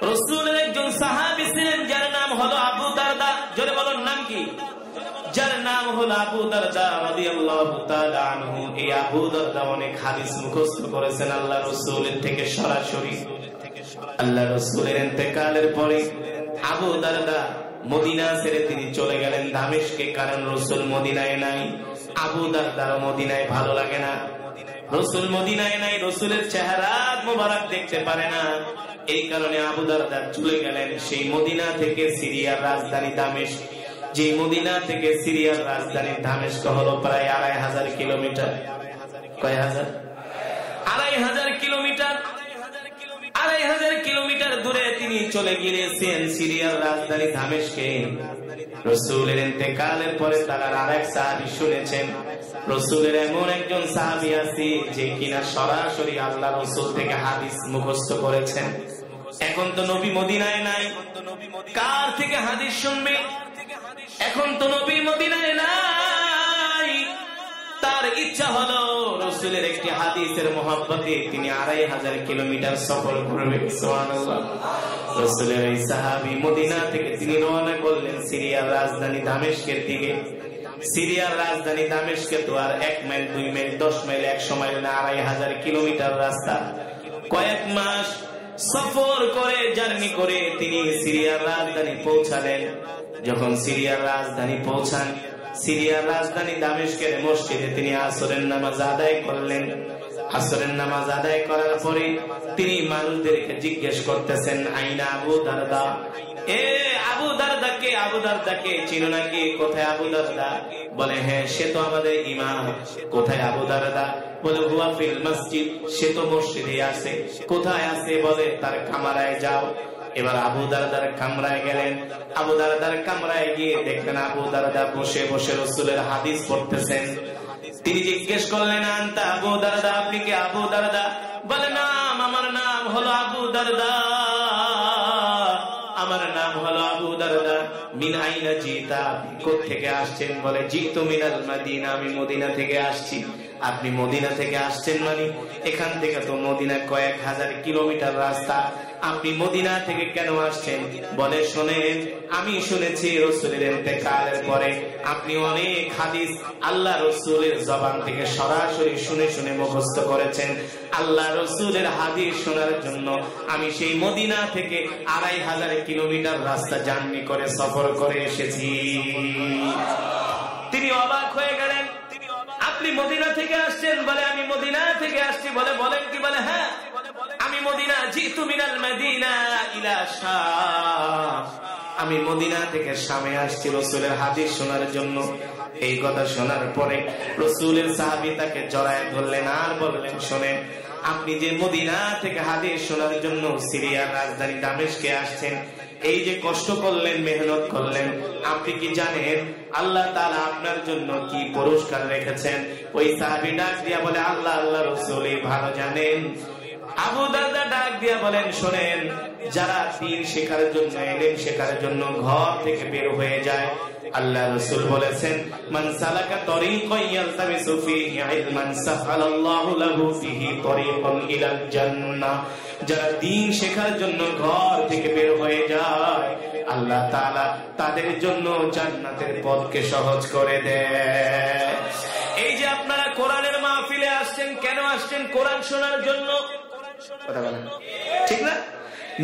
রাসূলের একজন সাহাবী ছিলেন, যার নাম হলো আবু দারদা। জোরে বলুন, নাম কি? যার নাম হলো আবু দারদা রাদিয়াল্লাহু তাআলা আনহু। এই আবু দারদা অনেক হাদিস মুখস্থ করেছেন আল্লাহ রাসূলের থেকে সরাসরি। আল্লাহ রাসূলের ইন্তেকালের পরে আবু দারদা মদিনা ছেড়ে তিনি চলে গেলেন দামেস্কে, কারণ রাসূল মদিনায় নাই। আবু দারদার মদিনায় ভালো লাগে না, রাসূল মদিনায় নাই, রাসূলের চেহারা মোবারক দেখতে পারে না। এই কারণে আবু দারদা চলে গেলেন সেই মদিনা থেকে সিরিয়ার রাজধানী দামেস্ক। যে মদিনা থেকে সিরিয়ার রাজধানী দামেস্ক হলো প্রায় ২৫০০ কিলোমিটার। কয় হাজার? ২৫০০ কিলোমিটার। ২৫০০ কিলোমিটার দূরে তিনি চলে গিয়েছেন সিরিয়ার রাজধানী দামেস্কে। রাসূলের ইন্তেকালের পরে তারা আরেক সাহাবী শুনেছেন রাসূলের এমন একজন সাহাবী আছে যে কিনা সরাসরি আল্লাহ রাসূল থেকে হাদিস মুখস্থ করেছেন। এখন তো নবী মদিনায় নাই, কার থেকে হাদিস শুনবে? এখন তো নবী মদিনায় নাই, তার ইচ্ছা হলো রাসূলের একটি হাদিসের মহব্বতে তিনি 2500 কিলোমিটার সফর করবেন। সুবহানাল্লাহ। রাসূলের এই সাহাবী মদিনা থেকে তিনি রওনা করলেন সিরিয়ার রাজধানী দামেস্কের দিকে। সিরিয়ার রাজধানী দামেস্কে তো আর 1 মাইল 2 মাইল 10 মাইল 100 মাইল না, 2500 কিলোমিটার রাস্তা। কয়েক মাস সফর করে জার্নি করে তিনি সিরিয়ার রাজধানী পৌঁছালেন। যখন সিরিয়ার রাজধানী পৌঁছান, সিরিয়ার রাজধানী দামেস্কের মসজিদে তিনি আসরের নামাজ আদায় করলেন। আসরের নামাজ আদায় করার পরে তিনি মানুষদেরকে জিজ্ঞেস করতেছেন, আইনা আবু দারদা, এ আবু দারদা কে? আবু দারদা কে চিনো নাকি? কোথায় আবু দারদা? বলে হ্যাঁ, সে তো আমাদের ইমাম। কোথায় আবু দারদা? বলে হুয়া ফিল মসজিদ, সে তো মসজিদে আছে। কোথায় আছে? বলে তার কামরায় যাও। এবার আবু দারদার কামরায় গেলেন। আবু দারদার কামরায় গিয়ে দেখলেন আবু দারদা বসে বসে রাসূলের হাদিস পড়তেছেন। তিনি জিজ্ঞেস করলেন, আনতা আবু দারদা, আপনি কি আবু দারদা? বলে নাম, আমার নাম হলো আবু দারদা, আমার নাম হলো আবু দারদা। মিন আইনা জিতা, কোথা থেকে আসছেন? বলে জিতু মিনাল মদিনা, আমি মদিনা থেকে আসছি। আপনি মদিনা থেকে আসছেন মানে এখান থেকে তো মদিনা কয়েক হাজার কিলোমিটার রাস্তা, আপনি মদিনা থেকে কেন আসছেন? বলে শোনেন, আমি শুনেছি রাসূলের ইন্তেকালের পরে আপনি অনেক হাদিস আল্লাহ রাসূলের জবান থেকে সরাসরি শুনে শুনে মুখস্থ করেছেন। আল্লাহ রাসূলের হাদিস শোনার জন্য আমি সেই মদিনা থেকে 2500 কিলোমিটার রাস্তা জার্নি করে সফর করে এসেছি। তিনি অবাক হয়ে গেলেন, আপনি মদিনা থেকে আসছেন? বলে আমি মদিনা থেকে আসছি। বলে বলেন কি? বলে হ্যাঁ, আমি মদিনা, জিতু মিনাল মদিনা ইলা শাম, আমি মদিনা থেকে শামে আসছি রাসূলের হাদিস শোনার জন্য। এই কথা শোনার পরে রাসূলের সাহাবী তাকে জড়ায় ধরলেন আর বললেন, শোনেন, আপনি যে মদিনা থেকে হাদিস শোনার জন্য সিরিয়ার রাজধানী দামেস্কে আসছেন, এই যে কষ্ট করলেন, মেহনত করলেন, আপনি কি জানেন আল্লাহ তাআলা আপনার জন্য কি পুরস্কার রেখেছেন? ওই সাহাবী ডাক দিয়া বলে, আল্লাহ আল্লাহ রাসূলই ভালো জানেন। আবু দারদা ডাক দিয়া বলেন, শোনেন, যারা দ্বীন শেখার জন্য, ইলম শেখার জন্য ঘর থেকে বের হয়ে যায়, আল্লাহ রাসূল বলেছেন, মান সালাকা তরিকান ইয়ালতামিসু ফীহি ইলমান সাহালাল্লাহু লাহু ফীহি তরিকান ইলাল জান্নাহ। যারা দ্বীন শেখার জন্য ঘর থেকে বের হয়ে যায়, আল্লাহ তাআলা তাদের জন্য জান্নাতের পথকে সহজ করে দেয়। এই যে আপনারা কোরআনের মাহফিলে আসছেন, কেন আসছেন? কোরআন শোনার জন্য, কথা বলেন ঠিক না?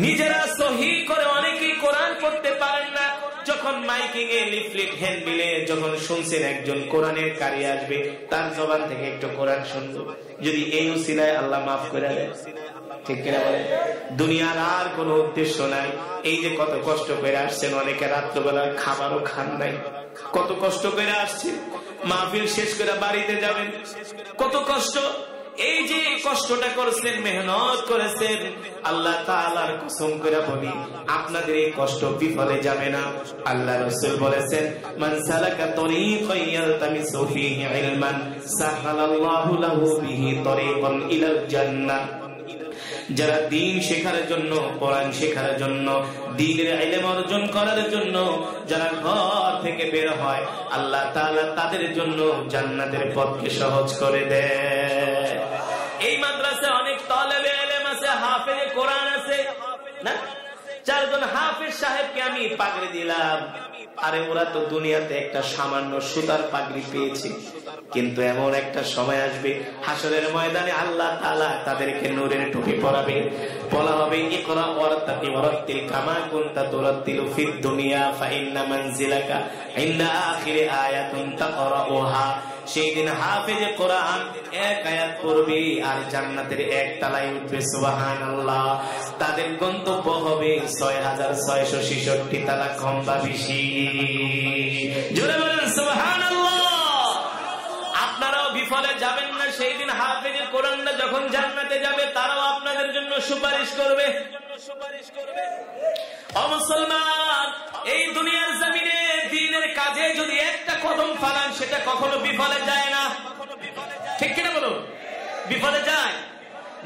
নিজেরা সহি করে অনেকেই কোরআন পড়তে পারেন না। যখন মাইকিং এ লিফলেট হ্যান্ডবিলে যখন শুনছেন একজন কোরআনের কারি আসবে, তার জবান থেকে একটু কোরআন শুনবো, যদি এই উসিলায় আল্লাহ মাফ করে দেয়, ঠিক কিনা বলেন? দুনিয়ার আর কোন উদ্দেশ্য নাই। এই যে কত কষ্ট করে আসছেন, অনেকে রাত্রবেলা খাবারও খান নাই, কত কষ্ট করে আসছে, মাহফিল শেষ করে বাড়িতে যাবেন, কত কষ্ট। এই যে কষ্টটা করেছেন, মেহনত করেছেন, আল্লাহ তাআলার কসম করে বলি আপনাদের এই কষ্ট বিফলে যাবে না। আল্লাহ রাসূল বলেছেন, মান সালাকা তরিকান ইয়ালতামিসু ফীহি ইলমান সাহালাল্লাহু লাহু বিহি তরিকান ইলাল জান্নাহ। যারা দ্বীন শেখার জন্য, কোরআন শেখার জন্য, দ্বীনের ইলম অর্জন করার জন্য যারা ঘর থেকে বের হয়, আল্লাহ তাআলা তাদের জন্য জান্নাতের পথকে সহজ করে দেয়। এই মাদ্রাসায় অনেক তালেবে ইলম আছে, হাফেজে কোরআন আছে না? 4 জন হাফেজ সাহেবকে আমি পাগড়ি দিলাম, আরে ওরা তো দুনিয়াতে একটা সামান্য সুতার পাগড়ি পেয়েছে, কিন্তু এমন একটা সময় আসবে হাসরের ময়দানে আল্লাহ তাআলা তাদেরকে নূরের টুপি পরাবে, বলা হবে ইকরা ওয়ারতাকি ওয়ারাতিল কামা কুনতা তুরাতিলু ফিদ দুনিয়া ফা ইন্না মানজিলাকা ইনদা আখিরি আয়াতুন তাকরাউহা। সেই দিন হাফেজে কোরআন 1 আয়াত পড়বে আর জান্নাতের 1 তলায় উঠবে, সুবহানাল্লাহ। তাদের গন্তব্য হবে 6666 তলা, কম বা বেশি। জোরে বলেন সুবহানাল্লাহ। আপনারাও বিফলে যাবেন না। সেই দিন হাফেজে কোরআনরা যখন জান্নাতে যাবে, তারাও আপনাদের জন্য সুপারিশ করবে। ও মুসলমান, এই দুনিয়ার জমিনে দ্বীনের কাজে যদি একটা কদম ফালান সেটা কখনো বিফলে যায় না, ঠিক কিনা বলো? বিফলে যায়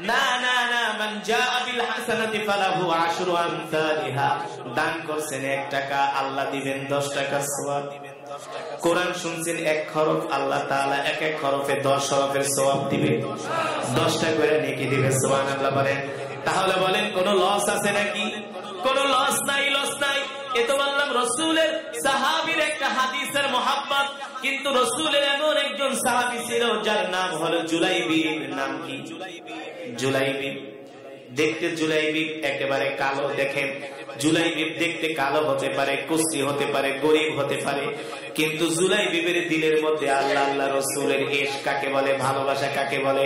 না। না না, মান জাআ বিল হাসানাতি ফালাহু আশরু আমসালিহা। দান করছেন 1 টাকা, আল্লাহ দিবেন 10 টাকার সওয়াব। কোরআন শুনছেন 1 হরফ, আল্লাহ তাআলা 1 হরফে 10 হরফের সওয়াব দিবে, 10টা করে নেকি দিবে। সুবহানাল্লাহ বলেন। তাহলে বলেন কোন লস আছে নাকি? কোন লস নাই, লস নাই। এ তো বললাম রাসূলের সাহাবীর একটা হাদিসের মোহাব্বত, কিন্তু রাসূলের এমন একজন সাহাবী ছিল যার নাম হলো জুলাইবিব। নাম কি? জুলাইবিব। দেখতে জুলাইবিব একেবারে কালো। দেখেন, জুলাইবিব দেখতে কালো হতে পারে, কুস্তি হতে পারে, গরিব হতে পারে, কিন্তু জুলাইবিবের দিলের মধ্যে আল্লাহ আল্লাহ রাসূলের ইশক কাকে বলে, ভালোবাসা কাকে বলে।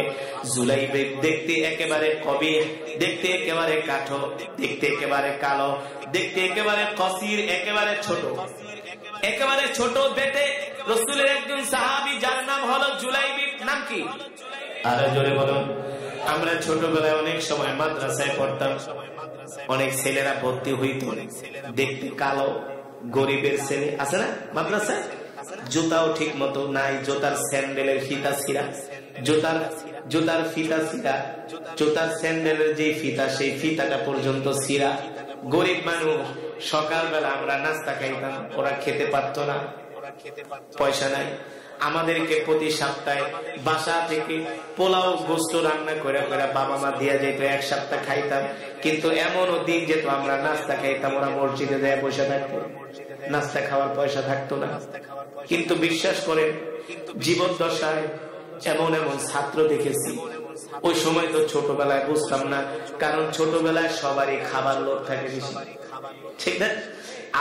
জুলাইবিব দেখতে একেবারে কবির, দেখতে একেবারে কাঠো, দেখতে একেবারে কালো, দেখতে একেবারে কসির, একেবারে ছোট, একেবারে ছোট বেটে রাসূলের একজন সাহাবী যার নাম হলো জুলাইবিব। নাম কি? আরে জোরে বলুন। আমরা ছোটবেলায় অনেক সময় মাদ্রাসায় পড়তাম, অনেক ছেলেরা ভর্তি হইত দেখতে কালো, গরিবের ছেলে আছে না মাদ্রাসায়। জুতাও ঠিক মতো নাই, জুতার স্যান্ডেলের ফিতা ছিঁড়া, জুতার ফিতা ছিঁড়া, জুতার স্যান্ডেলের যে ফিতা সেই ফিতাটা পর্যন্ত ছিঁড়া। গরিব মানুষ। সকালবেলা আমরা নাস্তা খাইতাম, ওরা খেতে পারতো না, পয়সা নাই। আমাদেরকে প্রতি সপ্তাহে বাসা থেকে পোলাও গোস্ত রান্না করে করে বাবা মা দিয়া যেত, 1 সপ্তাহ খাইতাম। কিন্তু এমনও দিন যেত আমরা নাস্তা খাইতাম, ওরা মসজিদে যায় বসে থাকতো, নাস্তা খাওয়ার পয়সা থাকতো না। কিন্তু বিশ্বাস করেন, জীবন দশায় এমন এমন ছাত্র দেখেছি। ওই সময় তো ছোটবেলায় বুঝতাম না, কারণ ছোটবেলায় সবারই খাবার লোভ থাকে বেশি, ঠিক না?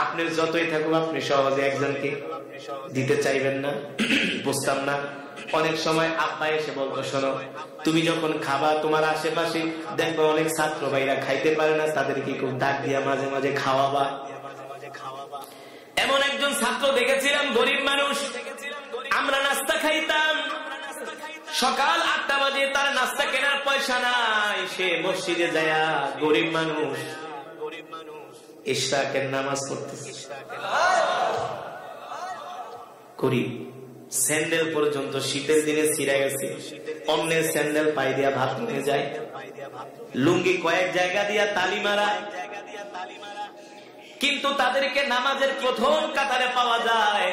আপনার যতই থাকুক আপনি সহজে একজনকে দিতে চাইবেন না, বুঝতাম না। অনেক সময় আব্বা এসে বলতো, শোনো তুমি যখন খাবা তোমার আশেপাশে দেখবে অনেক ছাত্র ভাইরা খাইতে পারে না, তাদেরকে খুব ডাক দিয়া মাঝে মাঝে খাওয়াবা। এমন একজন ছাত্র দেখেছিলাম, গরিব মানুষ। আমরা নাস্তা খাইতাম, সকাল 8টা বাজে, তার নাস্তা কেনার পয়সা নাই, সে মসজিদে যায়, গরিব মানুষ, ইশরাকের নামাজ পড়তেছে। গরিব, স্যান্ডেল পর্যন্ত শীতের দিনে ছিঁড়ে গেছে, অন্যের স্যান্ডেল পাই দিয়া ভাত নিয়ে যায়, লুঙ্গি কয়েক জায়গা দিয়া তালি মারা। কিন্তু তাদেরকে নামাজের প্রথম কাতারে পাওয়া যায়,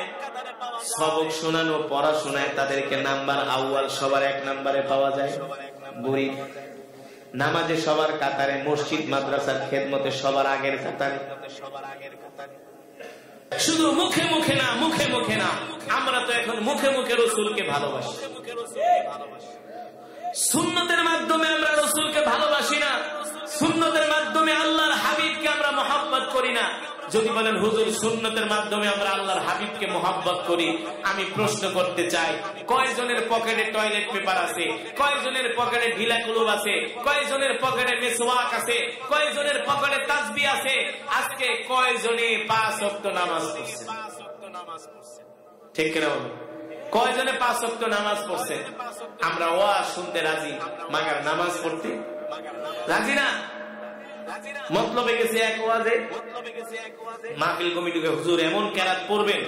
সবক শোনানো, পড়াশোনায় তাদেরকে নাম্বার আউয়াল, সবার 1 নম্বরে পাওয়া যায়। গরিব, নামাজে সবার কাতারে, মসজিদ মাদ্রাসার খেদমতে সবার আগের কাতারে। শুধু মুখে মুখে না, মুখে মুখে না, আমরা তো এখন মুখে মুখে রাসূলকে ভালোবাসি, সুন্নতের মাধ্যমে আমরা রাসূলকে ভালোবাসি না, সুন্নতের মাধ্যমে আল্লাহর হাবিবকে আমরা মহব্বত করি না। যদি বলেন হুজুর সুন্নতের মাধ্যমে আমরা আল্লাহর হাবিবকে মহব্বত করি, আমি প্রশ্ন করতে চাই, কয়জনের পকেটে টয়লেট পেপার আছে, কয়জনের পকেটে ঢিলা কুলুপ আছে, কয়জনের পকেটে মিসওয়াক আছে, কয়জনের পকেটে তাসবিহ আছে? আজকে কয়জনে 5 ওয়াক্ত নামাজ পড়ছে? ঠিক কিনা বলুন? কয়জনে 5 ওয়াক্ত নামাজ পড়ছে? আমরা ওয়াজ শুনতে রাজি, মাগার নামাজ পড়তে রাজি না। মতলবে গেছে এক ওয়াজে, মাহফিল কমিটিকে হুজুর এমন কেরাত পড়বেন,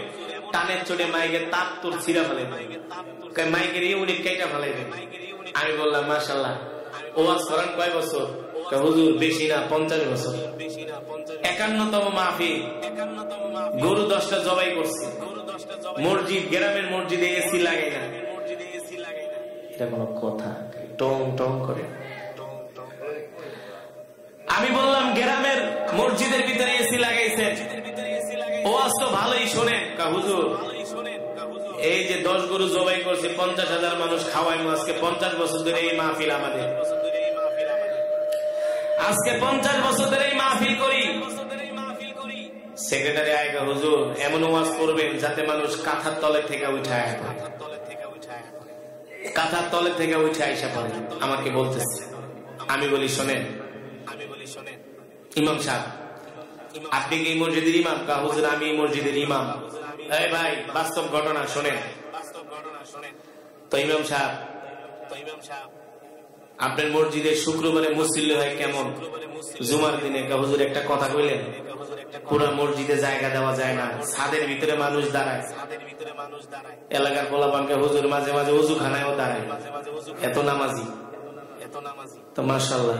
টানের চোটে মাইকের তাপ তোর ছিঁড়া ফেলাইবে, মাইকের ইউনিট কেটে ফেলাইবে। আমি বললাম মাশাআল্লাহ, ওয়াজ করেন কয় বছর? হুজুর বেশি না, 50 বছর। 51তম মাহফিল, গরু 10টা জবাই করছে, মসজিদ, গ্রামের মসজিদে এসি লাগাই না। এটা কোনো কথা? টং টং করে। আমি বললাম গ্রামের মসজিদের ভিতরে এসি লাগাইছেন, ওয়াজ তো ভালোই শোনেন। হুজুর এই যে 10 গরু জবাই করছে, 50,000 মানুষ খাওয়াইমু, আজকে 50 বছর ধরে এই মাহফিল আমাদের, আজকে 50 বছর ধরে এই মাহফিল করি। সেক্রেটারি আয়গা, হুজুর এমন ওয়াজ করবেন যাতে মানুষ কাঁথার তলে থেকে উঠে আসে, কাঁথার তলে থেকে উঠে আইসা পড়ে। আমাকে বলতেছে, আমি বলি শোনেন ইমাম সাহেব, আপনি কি মসজিদের ইমাম? হুজুর আমি মসজিদের ইমাম। এই ভাই বাস্তব ঘটনা শোনেন তো। ইমাম সাহেব আপনার মসজিদে শুক্রবারে মুসল্লি হয় কেমন? জুমার দিনে হুজুর একটা কথা কইলেন, পুরা মসজিদে জায়গা দেওয়া যায় না, ছাদের ভিতরে মানুষ দাঁড়ায়, এলাকার পোলাপানকে হুজুর মাঝে মাঝে উজুখানায়ও দাঁড়ায়, এত নামাজি। তো মাশাআল্লাহ,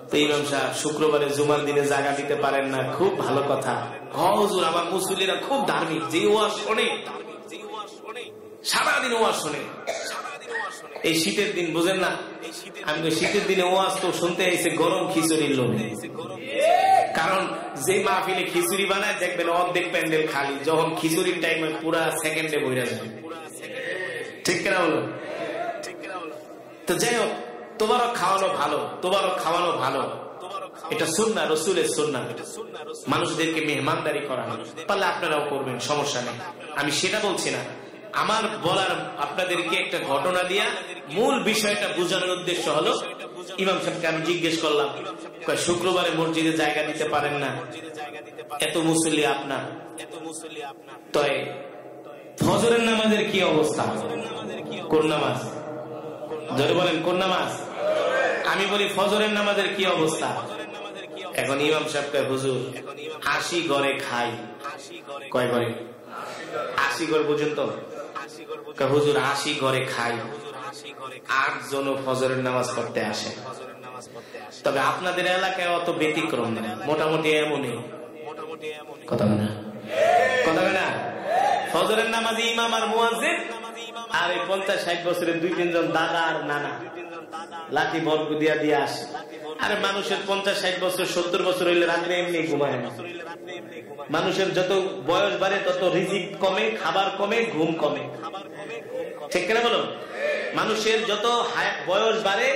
তো ইমাম সাহেব শুক্রবারে জুমার দিনে জায়গা দিতে পারেন না, খুব ভালো কথা। হুজুর আমার মুসল্লিরা খুব ধার্মিক, যে ওয়াজ শোনে সারাদিন ওয়াজ শোনে। এই শীতের দিন বুঝেন না, আমি শীতের দিনে ওয়াজ তো শুনতে এসে গরম খিচুড়ির লোভে। কারণ যে মাহফিলে খিচুড়ি বানায় দেখবেন অর্ধেক প্যান্ডেল খালি, যখন খিচুড়ির টাইমে পুরা সেকেন্ডে বইরা যাবে। ঠিক কিনা বলো? তো যাই হোক, তোমারও খাওয়ানো ভালো, তোমারও খাওয়ানো ভালো, এটা সুন্নাহ, রাসূলের সুন্নাহ। মানুষদেরকে মেহমানদারি করা, পারলে আপনারাও করবেন, সমস্যা নেই। আমি সেটা বলছি না, আমার বলার আপনাদেরকে একটা ঘটনা দিয়া মূল বিষয়টা বোঝানোর উদ্দেশ্য হলো, ইমাম সাহেবকে আমি জিজ্ঞেস করলাম, শুক্রবারে মসজিদে জায়গা দিতে পারেন না, এত মুসল্লি আপনার, তো ফজরের নামাজের কি অবস্থা? কোন নামাজ? ধরে বলেন কোন নামাজ? আমি বলি ফজরের নামাজের কি অবস্থা? এখন ইমাম সাহেব কয়, হুজুর 80 ঘরে খাই। কয় ঘরে? 80 ঘর পর্যন্ত। হুজুর 80 ঘরে খাই, 8 জন ফজরের নামাজ পড়তে আসে। তবে আপনাদের এলাকায় অত ব্যতিক্রম না, মোটামুটি এমনই কথা না, কথা না। ফজরের নামাজি ইমাম আর মুয়াজ্জিন, আর এই 50-60 বছরের 2-3 জন দাদা আর নানা লাঠি বর্গ দিয়া দিয়ে আসে। আরে মানুষের 50-60 বছর 70 বছর হইলে রাত্রে এমনি ঘুমায় না। মানুষের যত বয়স বাড়ে তত রিজিক কমে, খাবার কমে, ঘুম কমে। ঠিক কিনা বলো? মানুষের যত বয়স বাড়ে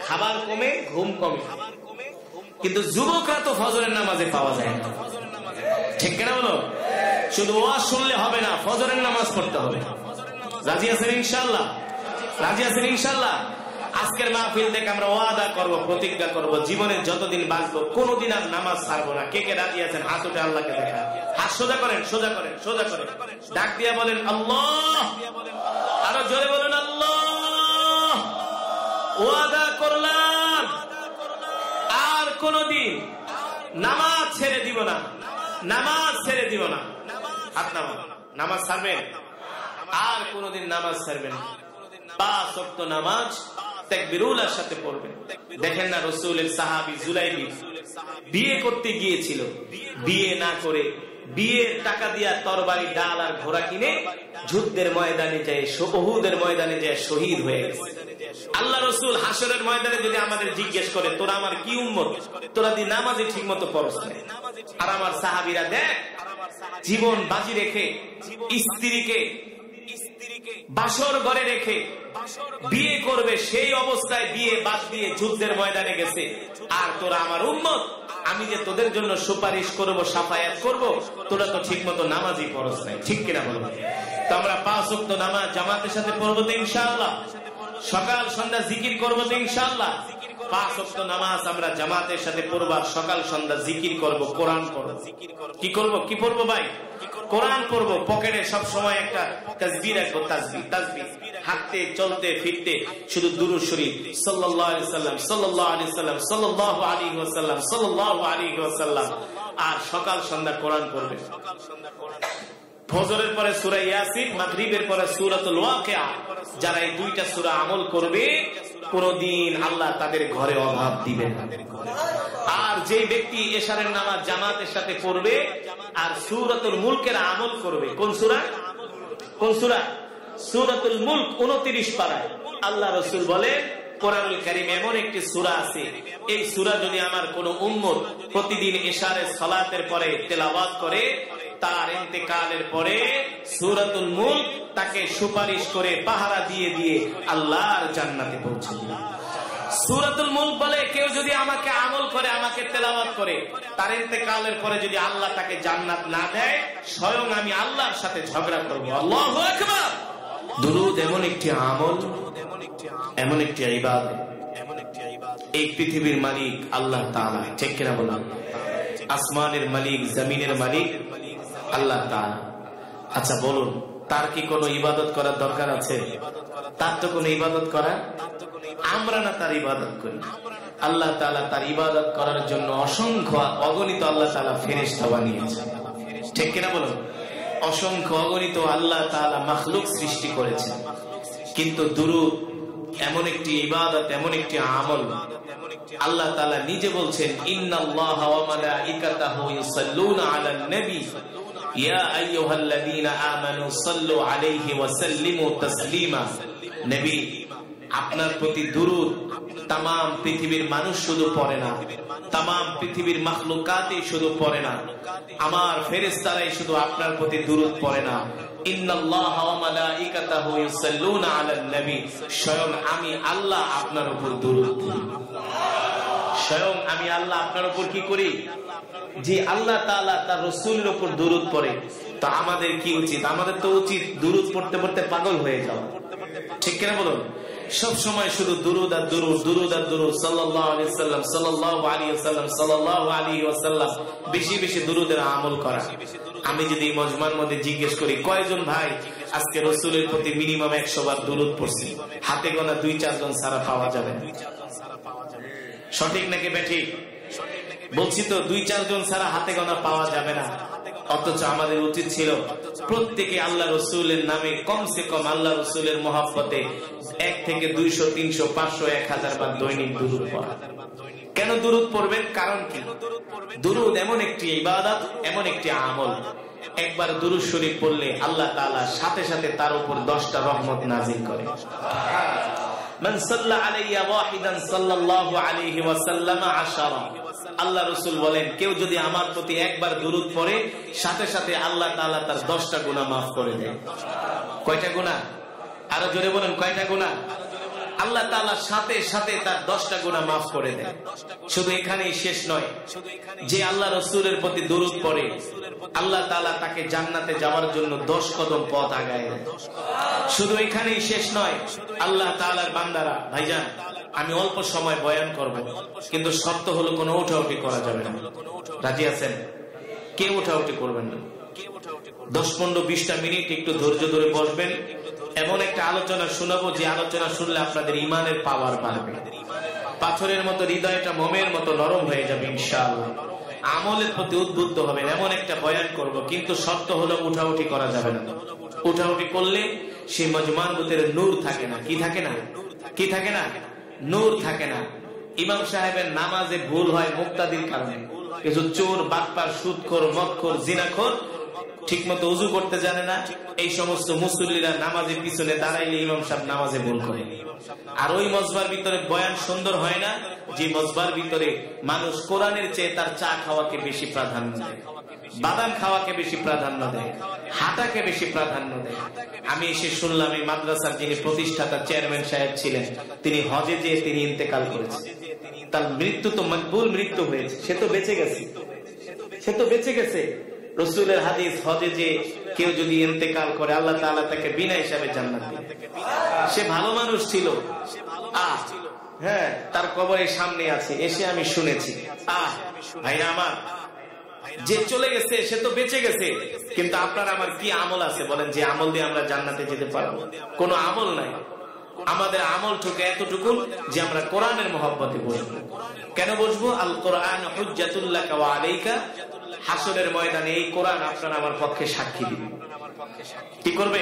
খাবার কমে, ঘুম কমে, কিন্তু যুবকরা তো ফজরের নামাজে পাওয়া যায় না। ঠিক কিনা বলো? শুধু ওয়াজ শুনলে হবে না, ফজরের নামাজ পড়তে হবে। রাজি আছেন ইনশাআল্লাহ? রাজি আছেন ইনশাআল্লাহ? আজকের মাহফিল থেকে আমরা ওয়াদা করব, প্রতিজ্ঞা করব, জীবনে যতদিন বাঁচবো কোনোদিন আর নামাজ ছাড়বো না। কে কে রাজি আছেন? হাত উঠে আল্লাহকে দেখা, হাত সোজা করেন, সোজা করেন, সোজা করেন, ডাক দিয়া বলেন আল্লাহ, আরো জোরে বলেন আল্লাহ। ওয়াদা করলাম আর কোনোদিন নামাজ ছেড়ে দিব না, নামাজ ছেড়ে দিব না। হাত নামান, নামাজ ছাড়বেন? আর কোনোদিন নামাজ ছাড়বেন না। 5 ওয়াক্ত নামাজ তাকবীরুল্লাহর সাথে পড়বেন। দেখেন না, রাসূলের সাহাবী জুলাইবি বিয়ে করতে গিয়েছিল, বিয়ে না করে বিয়ের টাকা দিয়া তরবারি, ডাল আর ঘোড়া কিনে যুদ্ধের ময়দানে যায়, উহুদের ময়দানে যায় শহীদ হয়ে গেছে। আল্লাহ রাসূল হাসরের ময়দানে যদি আমাদের জিজ্ঞেস করে, তোরা আমার কি উম্মত, তোরা দি নামাজে ঠিক মতো পড়ছ না? আর আমার সাহাবীরা দেখ, জীবন বাজি রেখে স্ত্রীকে বাসর ঘরে রেখে বিয়ে করবে, সেই অবস্থায় বিয়ে বাদ দিয়ে যুদ্ধের ময়দানে গেছে। আর তোরা আমার উম্মত, আমি যে তোদের জন্য সুপারিশ করব, সাফায়াত করব, তোরা তো ঠিক মতো নামাজই পড়ছ না। ঠিক কিনা বলো? তো আমরা 5 ওয়াক্ত নামাজ জামাতের সাথে পড়বো তো ইনশাআল্লাহ, সকাল সন্ধ্যা জিকির করবো তো ইনশাআল্লাহ। 5 ওয়াক্ত নামাজ আমরা জামাতের সাথে পড়বো, সকাল সন্ধ্যা জিকির করব, কোরআন পড়বো। কি করব? কি পড়বো ভাই? কোরআন পড়বো। পকেটে সব সময় একটা তাসবিহ রাখবো, তাসবিহ, তাসবিহ। হাঁটতে চলতে ফিরতে শুধু দুরূদ শরীফ, সাল্লাল্লাহু আলাইহি ওয়াসাল্লাম, সাল্লাল্লাহু আলাইহি ওয়াসাল্লাম, সাল্লাল্লাহু আলাইহি ওয়াসাল্লাম, সাল্লাল্লাহু আলাইহি ওয়াসাল্লাম। আর সকাল সন্ধ্যা কোরআন পড়বে। ফজরের পরে সূরা ইয়াসিন, মাগরিবের পরে সূরাতুল ওয়াকিয়া। যারা এই 2টা সূরা আমল করবে, কোনদিন আল্লাহ তাদের ঘরে অভাব দিবেন না। আর যে ব্যক্তি এশারের নামাজ জামাতের সাথে পড়বে আর সূরাতুল মুলকের আমল করবে, কোন সূরা? কোন সূরা? সূরাতুল মুলক 29 পারায় আল্লাহ রাসূল বলে, কোরআনুল কারীম এমন একটি সূরা আছে, এই সূরা যদি আমার কোন উম্মত প্রতিদিন এশারের সালাতের পরে তেলাওয়াত করে, তার ইন্তেকালের পরে সূরাতুল মুলক তাকে সুপারিশ করে পাহারা দিয়ে দিয়ে আল্লাহর জান্নাতে পৌঁছে দিবে। সূরাতুল মুলক বলে, কেউ যদি আমাকে আমল করে, আমাকে তেলাওয়াত করে, তার ইন্তেকালের পরে যদি আল্লাহ তাকে জান্নাত না দেয়, স্বয়ং আমি আল্লাহর সাথে ঝগড়া করব। আল্লাহু আকবার। দুরূদ এমন একটি আমল, এমন একটি ইবাদত, এই পৃথিবীর মালিক আল্লাহ তাআলা। ঠিক কিনা বলুন? আসমানের মালিক, জমিনের মালিক আল্লাহ তাআলা। আচ্ছা বলুন, তার কি কোনো ইবাদত করার দরকার আছে? তার তো কোনো ইবাদত করা, আমরা না তার ইবাদত করি। আল্লাহ তাআলা তার ইবাদত করার জন্য অসংখ্য অগণিত আল্লাহ তাআলা ফেরেশতা বানিয়েছেন, ঠিক কিনা বলুন? অসংখ্য অগণিত আল্লাহ তাআলা মাখলুক সৃষ্টি করেছেন। কিন্তু দুরূদ এমন একটি ইবাদত, এমন একটি আমল, আল্লাহ তাআলা নিজে বলছেন, ইন্নাল্লাহা ওয়া মালাইকাতাহু ইউসাল্লুনা আলান নবী ইয়া আইয়ুহাল্লাযীনা আমানু সাল্লু আলাইহি ওয়া সাল্লিমু তাসলিমা। নবী, আপনার প্রতি দুরূদ তামাম পৃথিবীর মানুষ শুধু পড়ে না, তামাম পৃথিবীর মাখলুকাতই শুধু পড়ে না, আমার ফেরেশতারাই শুধু আপনার প্রতি দুরূদ পড়ে না। ইন্নাল্লাহা ওয়া মালাইকাতাহু ইউসাল্লুনা আলান নবী, স্বয়ং আমি আল্লাহ আপনার উপর দুরূদ পড়ি। স্বয়ং আমি আল্লাহ আপনার উপর কি করি? যে আল্লাহ তাআলা তার রাসূলের উপর দুরূদ পড়ে। তো আমাদের কি উচিত? আমাদের তো উচিত দুরূদ পড়তে পড়তে পাগল হয়ে যাওয়া, ঠিক কিনা বলুন? সব সময় শুধু দুরূদ আর দুরূদ, দুরূদ আর দুরূদ, সাল্লাল্লাহু আলাইহি ওয়াসাল্লাম, সাল্লাল্লাহু আলাইহি ওয়াসাল্লাম, সাল্লাল্লাহু আলাইহি ওয়াসাল্লাম, বেশি বেশি দুরূদের আমল করা। আমি যদি মজমার মধ্যে জিজ্ঞেস করি কয়জন ভাই আজকে রাসূলের প্রতি মিনিমাম 100 বার দুরূদ পড়ছি, হাতে গোনা 2-4 জন ছাড়া পাওয়া যাবে না। সঠিক নাকি বেঠিক? বলছি তো, 2-4 জন ছাড়া হাতে গোনা পাওয়া যাবে না। অথচ আমাদের উচিত ছিল প্রত্যেকে আল্লাহ রাসূলের নামে কমসে কম আল্লাহ রাসূলের মহব্বতে 1 থেকে 200, 300, 500, 1000 বার দৈনিক দুরূদ পড়া। কেন দুরূদ পড়বেন? কারণ কি? দুরূদ এমন একটি ইবাদত, এমন একটি আমল, একবার দুরূদ শরীফ পড়লে আল্লাহ তাআলা সাথে সাথে তার উপর 10টা রহমত নাযিল করে। মান সাল্লা আলাইয়া ওয়াহিদান সাল্লাল্লাহু আলাইহি ওয়া সাল্লাম 10। আল্লাহ রাসূল বলেন, কেউ যদি আমার প্রতি একবার দুরূদ পড়ে, সাথে সাথে আল্লাহ তাআলা তার 10টা গুনাহ মাফ করে দেন। কয়টা গুনাহ? আরো জোরে বলেন, কয়টা গুনাহ? আল্লাহ তাআলা সাথে সাথে তার 10টা গুনাহ মাফ করে দেন। শুধু এখানেই শেষ নয়, যে আল্লাহ রাসূলের প্রতি দুরূদ পড়ে আল্লাহ তাআলা তাকে জান্নাতে যাওয়ার জন্য 10 কদম পথ আগায় দেন। শুধু এখানেই শেষ নয়, আল্লাহ তাআলার বান্দারা, ভাইজান আমি অল্প সময় বয়ান করব, কিন্তু শর্ত হলো কোনো উঠাউঠি করা যাবে না। রাজি আছেন? কেউ উঠাউঠি করবেন না। 10-15-20টা মিনিট একটু ধৈর্য ধরে বসবেন। এমন একটা আলোচনা শোনাবো যে আলোচনা শুনলে আপনাদের ইমানের পাওয়ার বাড়বে, পাথরের মতো হৃদয়টা মোমের মতো নরম হয়ে যাবে ইনশাআল্লাহ, আমলের প্রতি উদ্বুদ্ধ হবেন। এমন একটা বয়ান করব, কিন্তু শর্ত হলো উঠাউঠি করা যাবে না। উঠাউঠি করলে সেই মজমার ভিতরে নূর থাকে না। কি থাকে না? কি থাকে না? নূর থাকে না। ইমাম সাহেবের নামাজে ভুল হয় মুক্তাদির কারণে। কিছু চোর, বাটপার, সুদখোর, মদখোর, জিনাখোর ঠিক মতো উযু করতে জানে না, এই সমস্ত মুসল্লিরা নামাজের পিছনে দাঁড়াইলে ইমাম সাহেব নামাজে ভুল করে। আর ওই মজবার ভিতরে বয়ান সুন্দর হয় না, যে মজবার ভিতরে মানুষ কোরআনের চেয়ে তার চা খাওয়াকে বেশি প্রাধান্য দেয়, বাদাম খাওয়াকে বেশি প্রাধান্য দেয়, হাঁটাকে বেশি প্রাধান্য দেয়। আমি এসে শুনলাম এই মাদ্রাসার যিনি প্রতিষ্ঠাতা চেয়ারম্যান সাহেব ছিলেন, তিনি হজে যেয়ে তিনি ইন্তেকাল করেছেন। তার মৃত্যু তো মকবুল মৃত্যু হয়েছে, সে তো বেঁচে গেছে, সে তো বেঁচে গেছে। রাসূলের হাদিস, হজে যে কেউ যদি ইন্তেকাল করে আল্লাহ তাআলা তাকে বিনা হিসাবে জান্নাত দেন। সে ভালো মানুষ ছিল, হ্যাঁ, তার কবরের সামনে আছে, এসে আমি শুনেছি। ভাইরা আমার, যে চলে গেছে সে তো বেঁচে গেছে, কিন্তু আপনার আমার কি আমল আছে বলেন, যে আমল দিয়ে আমরা জান্নাতে যেতে পারবো? কোনো আমল নাই। আমাদের আমল ঠুকে এতটুকু যে আমরা কোরআনের মহব্বতে বসবো। কেন বসবো? আল কোরআন হুজ্জাতুল লাকা ওয়া আলাইকা। হাসরের ময়দানে এই কোরআন আপনার আমার পক্ষে সাক্ষী দিবে। কি করবে?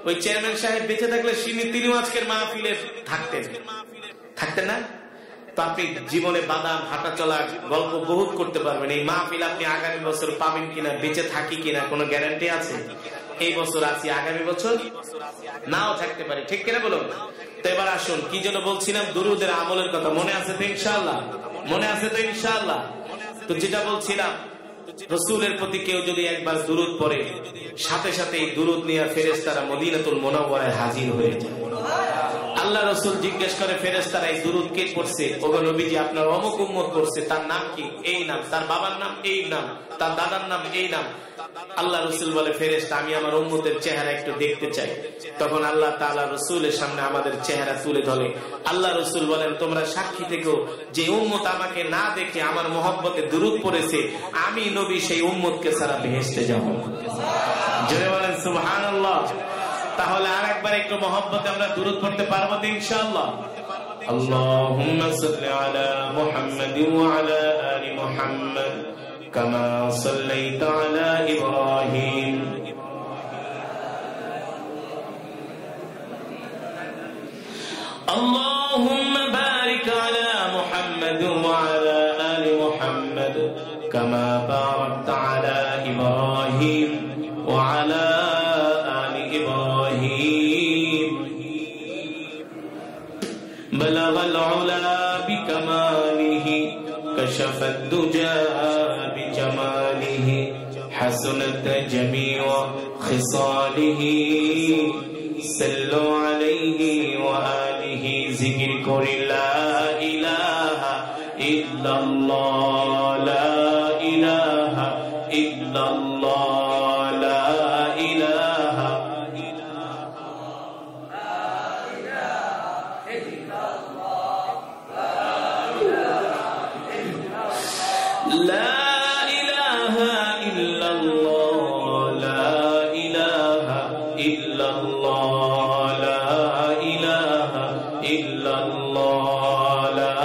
ওই চেয়ারম্যান সাহেব বেঁচে থাকলে তিনিও আজকের মাহফিলে থাকতেন না? তো আপনি জীবনে বাদাম, হাঁটা চলা, গল্প বহুত করতে পারবেন। এই মাহফিল আপনি আগামী বছর পাবেন কিনা, বেঁচে থাকি কিনা কোনো গ্যারান্টি আছে? এই বছর আছি, আগামী বছর নাও থাকতে পারে, ঠিক কিনা বলুন? তো এবার আসুন, কি জন্য বলছিলাম? দুরূদের আমলের কথা মনে আছে তো ইনশাআল্লাহ? মনে আছে তো ইনশাআল্লাহ? তো যেটা বলছিলাম, রাসূলের প্রতি কেউ যদি একবার দুরূদ পড়ে, সাথে সাথে এই দুরূদ নিয়ে ফেরেশতারা মদিনাতুল মুনাওয়ারায় হাজির হয়ে যায়। আল্লাহ রাসূল জিজ্ঞেস করে ফেরেশতারা, এই দুরূদ কে পড়ছে? ওগো নবীজি, আপনার অমুক উম্মত পড়ছে। তার নাম কি? এই নাম। তার বাবার নাম এই নাম, তার দাদার নাম এই নাম। আল্লাহ রাসূল বলে, ফেরেশতা, আমি আমার উম্মতের চেহারা একটু দেখতে চাই। তখন আল্লাহ তাআলা রাসূলের সামনে আমাদের চেহারা তুলে ধরে। আল্লাহ রাসূল বলেন, তোমরা সাক্ষী থেকো, যে উম্মত আমাকে না দেখে আমার মহব্বতে দুরূদ পড়েছে, আমি নবী সেই উম্মতকে ছাড়া বেহেশতে যাব। জোরে বলেন সুবহানাল্লাহ। তাহলে আরেকবার একটু মহব্বতে আমরা দুরূদ পড়তে পারবো তো ইনশাআল্লাহ। আল্লাহুম্মা সাল্লি আলা মুহাম্মাদিন ওয়া আলা আলি মুহাম্মাদ কামা সাল্লাইতা আলা ইব্রাহিম اللهم بارك على محمد وعلى آل محمد كما باركت على إبراهيم وعلى آل إبراهيم بلغ العلا بكماله كشف الدجى بجماله حسنت جميع خصاله صلوا عليه وآله ذكر كل لا إله إلا الله لا إله إلا الله لا إله إلا الله لا إله إلا الله لا إله إلا الله لا إله إلا الله لا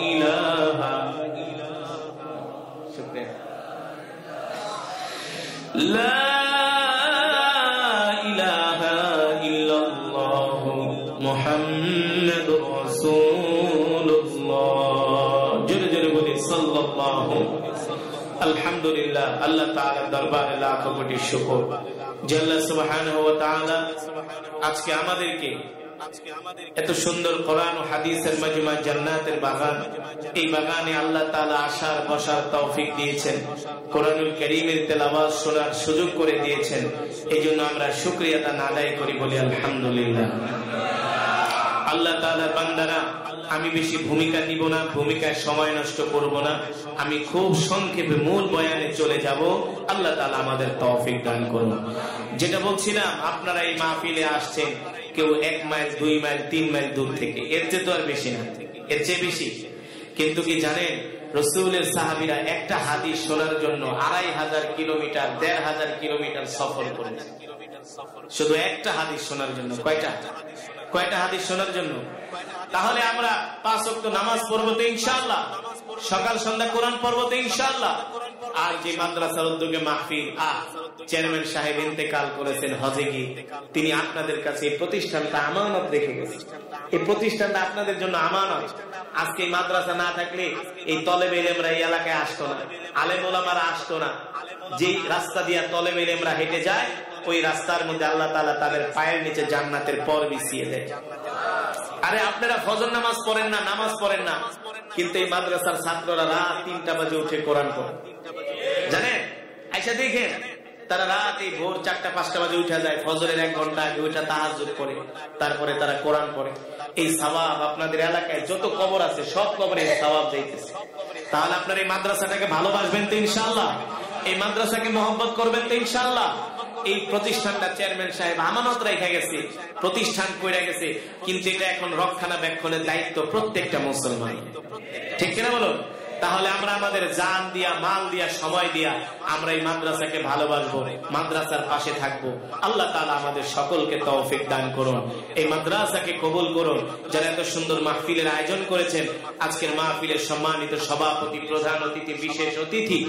إله شكرا لا إله إلا الله محمد رسول الله جل جلاله صلى الله আলহামদুলিল্লাহ। আল্লাহ তাআলার দরবারে লাখ কোটি শুকর। আল্লাহ সুবহানাহু ওয়া তাআলা আজকে আমাদেরকে এত সুন্দর কোরআন ও হাদিসের মাজমা জান্নাতের বাগান, এই বাগানে আল্লাহ তাআলা আসার বসার তৌফিক দিয়েছেন, কোরআনুল কারীমের তেলাওয়াত শোনার সুযোগ করে দিয়েছেন। এজন্য আমরা শুকরিয়া আদায় করি, বলি আলহামদুলিল্লাহ। আল্লাহ তাআলার বান্দারা, আমি বেশি ভূমিকা নিব না, ভূমিকায় সময় নষ্ট করব না, আমি খুব সংক্ষেপে মূল বয়ানে চলে যাব। আল্লাহ তাআলা আমাদের তৌফিক দান করুন। যেটা বলছিলাম, আপনারা এই মাহফিলে আসছেন কেউ 1 মাইল 2 মাইল 3 মাইল দূর থেকে, এর চেয়ে তো আর বেশি না, এর চেয়ে বেশি। কিন্তু কি জানেন, রাসূলের সাহাবীরা একটা হাদিস শোনার জন্য 2500 কিলোমিটার 1500 কিলোমিটার সফর করেছে, শুধু একটা হাদিস শোনার জন্য। কয়টা হাদিস শোনার জন্য? তাহলে আমরা 5 ওয়াক্ত নামাজ পড়বো তো ইনশাআল্লাহ, সকাল সন্ধ্যা কোরআন পড়বো তো ইনশাআল্লাহ। আর যে মাদ্রাসার উদ্যোগে মাহফিল, চেয়ারম্যান সাহেব ইন্তেকাল করেছেন হজে গিয়ে, তিনি আপনাদের কাছে এই প্রতিষ্ঠানটা আমানত রেখে গেছেন। এই প্রতিষ্ঠানটা আপনাদের জন্য আমানত। আজকে এই মাদ্রাসা না থাকলে এই তলেবে ইলমরা এই এলাকায় আসতো না, আলেম ওলামারা আসতো না। যে রাস্তা দিয়ে তলেবে ইলমরা হেঁটে যায়, ওই রাস্তার মধ্যে আল্লাহ তাআলা তাদের পায়ের নিচে জান্নাতের পর বিছিয়ে দেয়। আরে আপনারা ফজর নামাজ পড়েন না, নামাজ পড়েন না, কিন্তু এই মাদ্রাসার ছাত্ররা রাত 3টা বাজে উঠে কোরআন পড়ে। জানেন, আইসা দেখেন, তারা রাত এই ভোর 4টা-5টা বাজে উঠে যায়, ফজরের 1 ঘন্টা আগে উঠে তাহাজ্জুদ করে, তারপরে তারা কোরআন পড়ে। এই সওয়াব আপনাদের এলাকায় যত কবর আছে সব কবরে এই সওয়াব যাইতেছে। তাহলে আপনারা এই মাদ্রাসাটাকে ভালোবাসবেন তো ইনশাআল্লাহ, এই মাদ্রাসাকে মহব্বত করবেন তো ইনশাআল্লাহ। এই প্রতিষ্ঠানটা চেয়ারম্যান সাহেব আমানত রেখে গেছে, প্রতিষ্ঠান কইরা গেছে, কিন্তু এটা এখন রক্ষণাবেক্ষণের দায়িত্ব প্রত্যেকটা মুসলমান। ঠিক কিনা বলুন? তাহলে আমরা আমাদের জান দিয়া, মাল দিয়া, সময় দিয়া আমরা এই মাদ্রাসাকে ভালোবাসবো, মাদ্রাসার পাশে থাকবো। আল্লাহ তাআলা আমাদের সকলকে তৌফিক দান করুন, এই মাদ্রাসাকে কবুল করুন। যারা এত সুন্দর মাহফিলের আয়োজন করেছেন, আজকের মাহফিলের সম্মানিত সভাপতি, প্রধান অতিথি, বিশেষ অতিথি,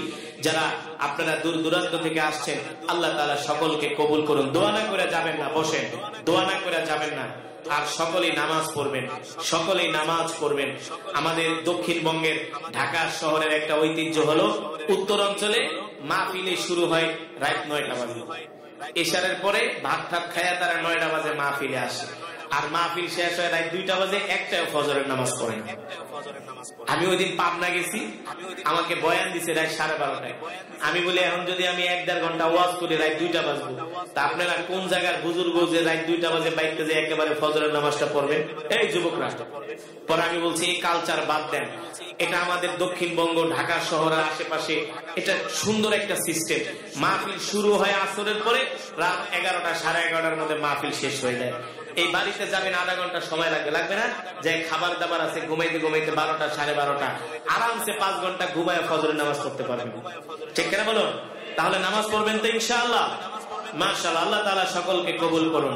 যারা আপনারা দূর দূরান্ত থেকে আসছেন, আল্লাহ তাআলা সকলকে কবুল করুন। দোয়া না করে যাবেন না, বসেন, দোয়া না করে যাবেন না। আর সকলেই নামাজ পড়বেন, সকলেই নামাজ পড়বেন। আমাদের দক্ষিণবঙ্গের ঢাকা শহরের একটা ঐতিহ্য হলো, উত্তর অঞ্চলে মাহফিলে শুরু হয় রাত 9টা বাজে, এশারের পরে ভাত ঠাত খায়া তারা 9টা বাজে মাহফিলে আসে, আর মাহফিল শেষ হয় রাত 2টা বাজে, একটাও ফজরের নামাজ পড়ে না। আমি ওই দিন পাবনা গেছি, আমাকে বয়ান দিছে রাত 12:30টায়। আমি বলি, এখন যদি আমি 1-1.5 ঘন্টা ওয়াজ করি রাত 2টা বাজবো, তা আপনারা কোন জায়গার বুজুর্গ যে রাত 2টা বাজে বাইকতে যে একেবারে ফজরের নামাজটা পড়বেন? এই যুবকরা। পরে আমি বলছি, এই কালচার বাদ দেন, এটা আমাদের দক্ষিণবঙ্গ, ঢাকা শহরের আশেপাশে এটা সুন্দর একটা সিস্টেম। মাহফিল শুরু হয় আসরের পরে, রাত 11টা 11:30টার মধ্যে মাহফিল শেষ হয়ে যায়। এই বাড়িতে যাবেন, আধা ঘন্টা সময় লাগবে না? যে খাবার দাবার আছে, ঘুমাইতে ঘুমাইতে 12টা 12:30, আরামসে 5 ঘন্টা ঘুমায় ফজরের নামাজ পড়তে পারবেন। ঠিক কিনা বলুন? তাহলে নামাজ পড়বেন তো ইনশাআল্লাহ। মাশাআল্লাহ, আল্লাহ তাআলা সকলকে কবুল করুন।